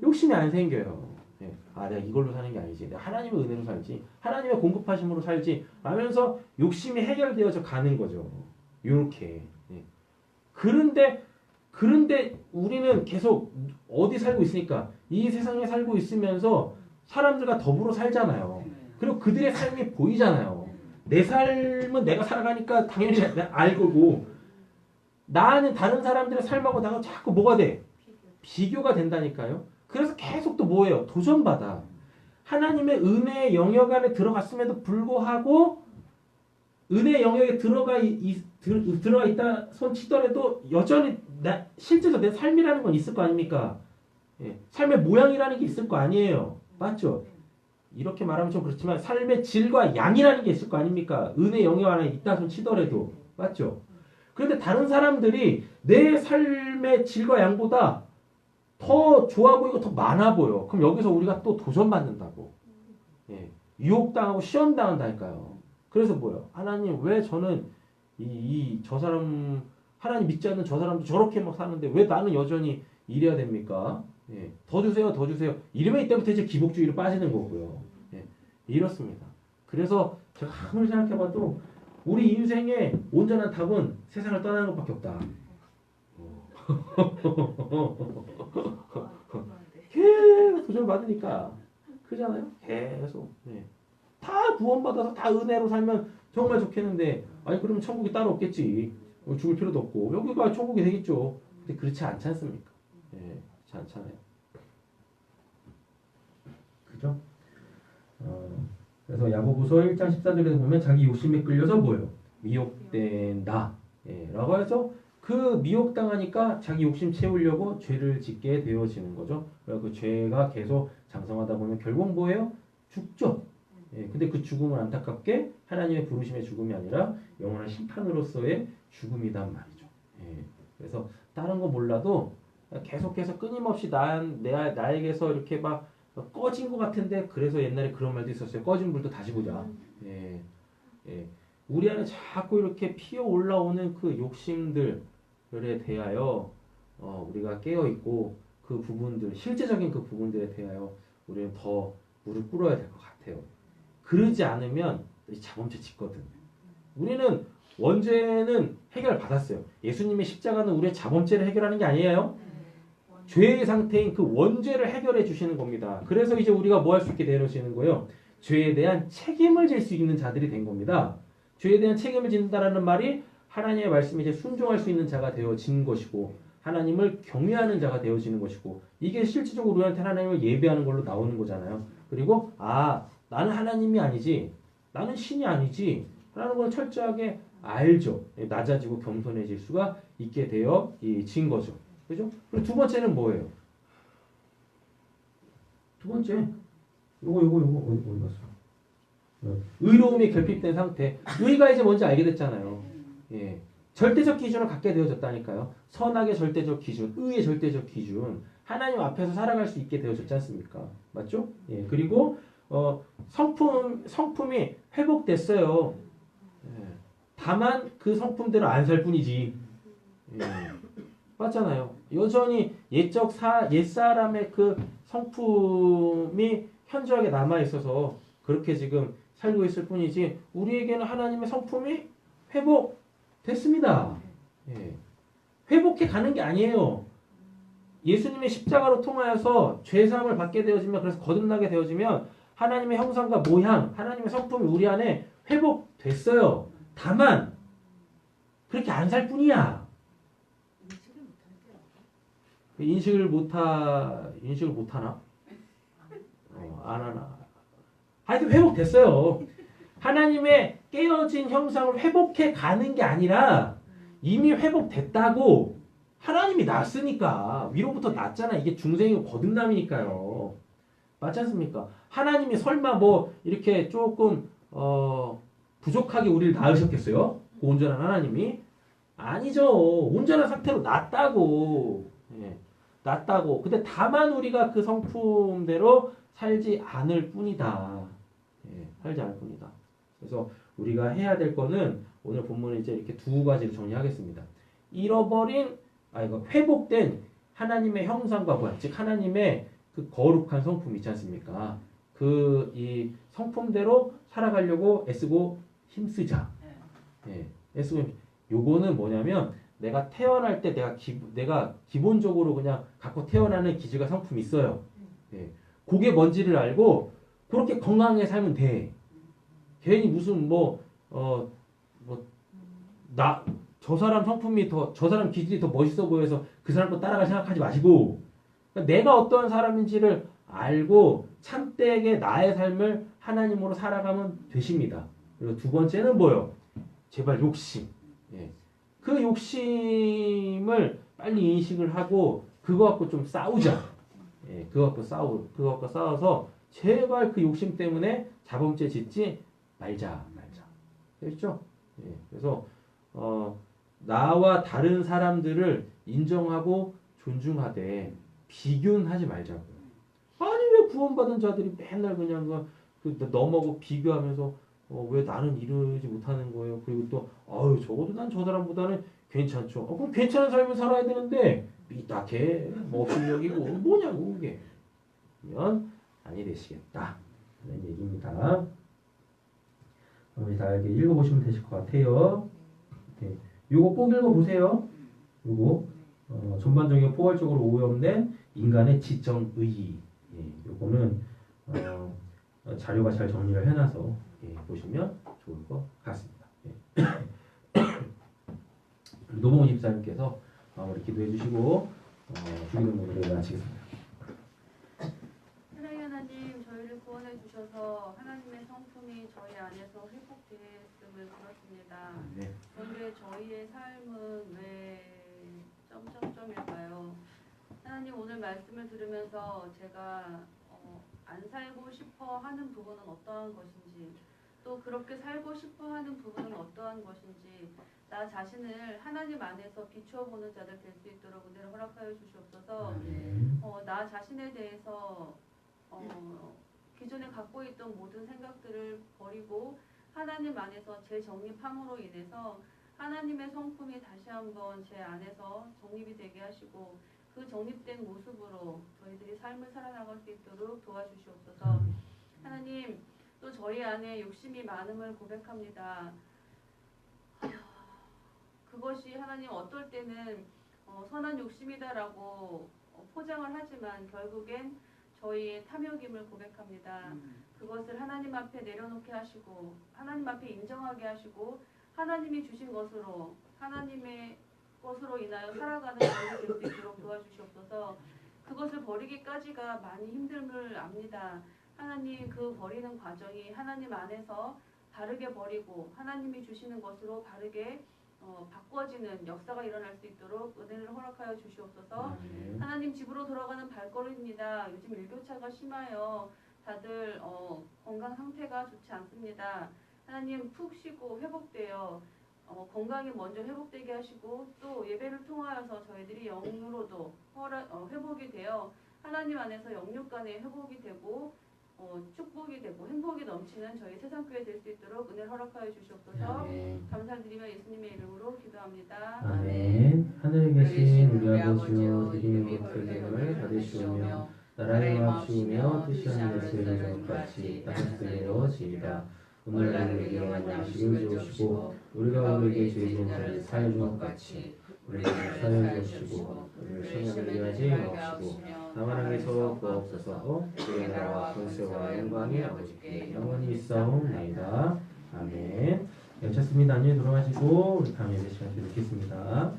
욕심이 안 생겨요. 네. 내가 이걸로 사는 게 아니지. 내가 하나님의 은혜로 살지. 하나님의 공급하심으로 살지. 하면서 욕심이 해결되어져 가는 거죠. 요렇게. 네. 그런데 우리는 계속 어디 살고 있으니까 이 세상에 살고 있으면서 사람들과 더불어 살잖아요. 그리고 그들의 삶이 보이잖아요. 내 삶은 내가 살아가니까 당연히 알 거고 나는 다른 사람들의 삶하고 나가 자꾸 뭐가 돼? 비교가 된다니까요. 그래서 계속 또 뭐예요? 도전받아. 하나님의 은혜의 영역 안에 들어갔음에도 불구하고 은혜의 영역에 들어가 있다 손 치더라도 여전히 실제로 내 삶이라는 건 있을 거 아닙니까? 예. 삶의 모양이라는 게 있을 거 아니에요. 맞죠? 이렇게 말하면 좀 그렇지만 삶의 질과 양이라는 게 있을 거 아닙니까? 은혜 영역 안에 있다 손 치더라도. 맞죠? 그런데 다른 사람들이 내 삶의 질과 양보다 더 좋아 보이고 더 많아 보여. 그럼 여기서 우리가 또 도전받는다고. 예. 유혹당하고 시험당한다니까요. 그래서 뭐예요? 하나님 왜 저는 저 사람 하나님 믿지 않는 저 사람도 저렇게 막 사는데 왜 나는 여전히 이래야 됩니까? 예. 더 주세요, 더 주세요. 이러면 이때부터 이제 기복주의로 빠지는 거고요. 예. 이렇습니다. 그래서 제가 아무리 생각해봐도 우리 인생의 온전한 답은 세상을 떠나는 것밖에 없다. 계속 도전을 받으니까 그잖아요. 계속. 예. 다 구원받아서 다 은혜로 살면 정말 좋겠는데 그러면 천국이 따로 없겠지. 죽을 필요도 없고 여기가 천국이 되겠죠. 근데 그렇지 않지 않습니까? 예, 그렇지 않잖아요. 그죠? 그래서 야고보서 1장 14절에서 보면 자기 욕심에 끌려서 뭐예요? 미혹된다. 예, 라고 해서 그 미혹당하니까 자기 욕심 채우려고 죄를 짓게 되어지는 거죠. 그래서 그 죄가 계속 장성하다 보면 결국 뭐예요? 죽죠. 예, 근데 그 죽음은 안타깝게 하나님의 부르심의 죽음이 아니라 영원한 심판으로서의 죽음이란 말이죠. 예, 그래서 다른 거 몰라도 계속해서 끊임없이 나에게서 이렇게 막 꺼진 것 같은데 그래서 옛날에 그런 말도 있었어요. 꺼진 불도 다시 보자. 예, 예. 우리 안에 자꾸 이렇게 피어 올라오는 그 욕심들에 대하여 우리가 깨어 있고 그 부분들, 실제적인 그 부분들에 대하여 우리는 더 무릎 꿇어야 될 것 같아요. 그러지 않으면 자범죄 짓거든. 우리는 원죄는 해결 받았어요. 예수님의 십자가는 우리의 자범죄를 해결하는 게 아니에요. 죄의 상태인 그 원죄를 해결해 주시는 겁니다. 그래서 이제 우리가 뭐 할 수 있게 되어지는 거예요? 죄에 대한 책임을 질 수 있는 자들이 된 겁니다. 죄에 대한 책임을 진다라는 말이 하나님의 말씀에 이제 순종할 수 있는 자가 되어지는 것이고 하나님을 경외하는 자가 되어지는 것이고 이게 실질적으로 우리한테 하나님을 예배하는 걸로 나오는 거잖아요. 그리고 나는 하나님이 아니지 나는 신이 아니지 라는 걸 철저하게 알죠. 낮아지고 겸손해질 수가 있게 되어진 거죠. 그죠? 그리고 두 번째는 뭐예요? 두 번째 요거 어디 갔어? 의로움이 결핍된 상태. 의가 이제 뭔지 알게 됐잖아요. 예. 절대적 기준을 갖게 되어졌다니까요. 선악의 절대적 기준, 의의 절대적 기준. 하나님 앞에서 살아갈 수 있게 되어졌지 않습니까? 맞죠? 예. 그리고 성품이 회복됐어요. 예. 다만 그 성품대로 안 살 뿐이지. 예. 맞잖아요. 여전히 옛사람의 그 성품이 현저하게 남아있어서 그렇게 지금 살고 있을 뿐이지 우리에게는 하나님의 성품이 회복됐습니다. 예. 회복해 가는 게 아니에요. 예수님의 십자가로 통하여서 죄사함을 받게 되어지면 그래서 거듭나게 되어지면 하나님의 형상과 모양, 하나님의 성품이 우리 안에 회복됐어요. 다만 그렇게 안 살 뿐이야. 인식을 못하나? 안 하나? 하여튼 회복됐어요. 하나님의 깨어진 형상을 회복해 가는 게 아니라 이미 회복됐다고 하나님이 났으니까 위로부터 났잖아. 이게 중생이고 거듭남이니까요. 맞지 않습니까? 하나님이 설마 뭐 이렇게 조금 부족하게 우리를 낳으셨겠어요? 그 온전한 하나님이? 아니죠. 온전한 상태로 났다고. 예. 났다고. 근데 다만 우리가 그 성품대로 살지 않을 뿐이다. 예. 살지 않을 뿐이다. 그래서 우리가 해야 될 거는 오늘 본문에 이제 이렇게 두 가지를 정리하겠습니다. 회복된 하나님의 형상과 모양, 즉 하나님의 그 거룩한 성품 있지 않습니까? 그 이 성품대로 살아가려고 애쓰고 힘쓰자. 예. 애쓰고 요거는 뭐냐면 내가 태어날 때 내가 기본적으로 그냥 갖고 태어나는 기질과 성품이 있어요. 예. 그게 뭔지를 알고 그렇게 건강하게 살면 돼. 괜히 무슨 저 사람 성품이 저 사람 기질이 더 멋있어 보여서 그 사람 거 따라갈 생각하지 마시고 그러니까 내가 어떤 사람인지를 알고 참되게 나의 삶을 하나님으로 살아가면 되십니다. 그리고 두 번째는 뭐요? 제발 욕심. 예. 그 욕심을 빨리 인식을 하고 그거 갖고 좀 싸우자. 예. 그거 갖고 싸워서 제발 그 욕심 때문에 자범죄 짓지 말자. 됐죠? 예. 그래서 나와 다른 사람들을 인정하고 존중하되 비교는 하지 말자고요. 아니 왜 구원받은 자들이 맨날 그냥 너하고 비교하면서 왜 나는 이러지 못하는 거예요. 그리고 또 적어도 난 저 사람보다는 괜찮죠. 그럼 괜찮은 삶을 살아야 되는데 삐딱해 업신여기고 뭐냐고 그게. 그러면 아니 되시겠다. 그런 얘기입니다. 우리 다 이렇게 읽어보시면 되실 것 같아요. 네. 요거 꼭 읽어보세요. 요거 전반적이고 포괄적으로 오염된 인간의 지정의의. 예, 요거는 자료가 잘 정리를 해놔서 보시면 좋을 것 같습니다. 예. 노봉훈 집사님께서 마무리 기도해 주시고 주기도 모두를 마치겠습니다. 하나님, 저희를 구원해 주셔서 하나님의 성품이 저희 안에서 회복되었음을 들었습니다. 네. 그런데 저희의 삶은 왜 점점점일까요? 하나님, 오늘 말씀을 들으면서 제가 안 살고 싶어 하는 부분은 어떠한 것인지, 또 그렇게 살고 싶어 하는 부분은 어떠한 것인지, 나 자신을 하나님 안에서 비추어 보는 자들 될 수 있도록 은혜를 허락하여 주시옵소서. 나 자신에 대해서 기존에 갖고 있던 모든 생각들을 버리고 하나님 안에서 재정립함으로 인해서 하나님의 성품이 다시 한번 제 안에서 정립이 되게 하시고 그 정립된 모습으로 저희들이 삶을 살아나갈 수 있도록 도와주시옵소서. 하나님, 또 저희 안에 욕심이 많음을 고백합니다. 그것이 하나님 어떨 때는 선한 욕심이다라고 포장을 하지만 결국엔 저희의 탐욕임을 고백합니다. 그것을 하나님 앞에 내려놓게 하시고 하나님 앞에 인정하게 하시고 하나님이 주신 것으로 하나님의 것으로 인하여 살아가는 저희가 될 수 있도록 도와주시옵소서. 그것을 버리기까지가 많이 힘듦을 압니다. 하나님, 그 버리는 과정이 하나님 안에서 바르게 버리고 하나님이 주시는 것으로 바르게 바꿔지는 역사가 일어날 수 있도록 은혜를 허락하여 주시옵소서. 하나님, 집으로 돌아가는 발걸음입니다. 요즘 일교차가 심하여 다들 건강 상태가 좋지 않습니다. 하나님 푹 쉬고 회복되어 건강이 먼저 회복되게 하시고 또 예배를 통하여서 저희들이 영으로도 회복이 되어 하나님 안에서 영육 간의 회복이 되고 축복이 되고 행복이 넘치는 저희 세상교회 될 수 있도록 은혜를 허락하여 주시옵소서. 아멘. 감사드리며 예수님의 이름으로 기도합니다. 아멘. 하늘에 계신 우리 아버지여 이름이 거듭됨을 받으시오며 나라의 마옵시오며 뜻이 하늘에서 이루어진 것 같이 땅에서 이루어지이다. 오늘날 우리에게 일용할 양식을 주옵시고 우리가 우리에게 죄 지은 자를 사하여 준 것 같이 우리에게 사하여 주옵시고 우리를 시험에 하지 마옵시고 다만 악에서 구하옵소서. 주의 나라와 권세와 영광이 아버지께 영원히 있사옵나이다. 아멘. 괜찮습니다. 안녕히 돌아가시고 우리 다음 예배 시간 때 뵙겠습니다.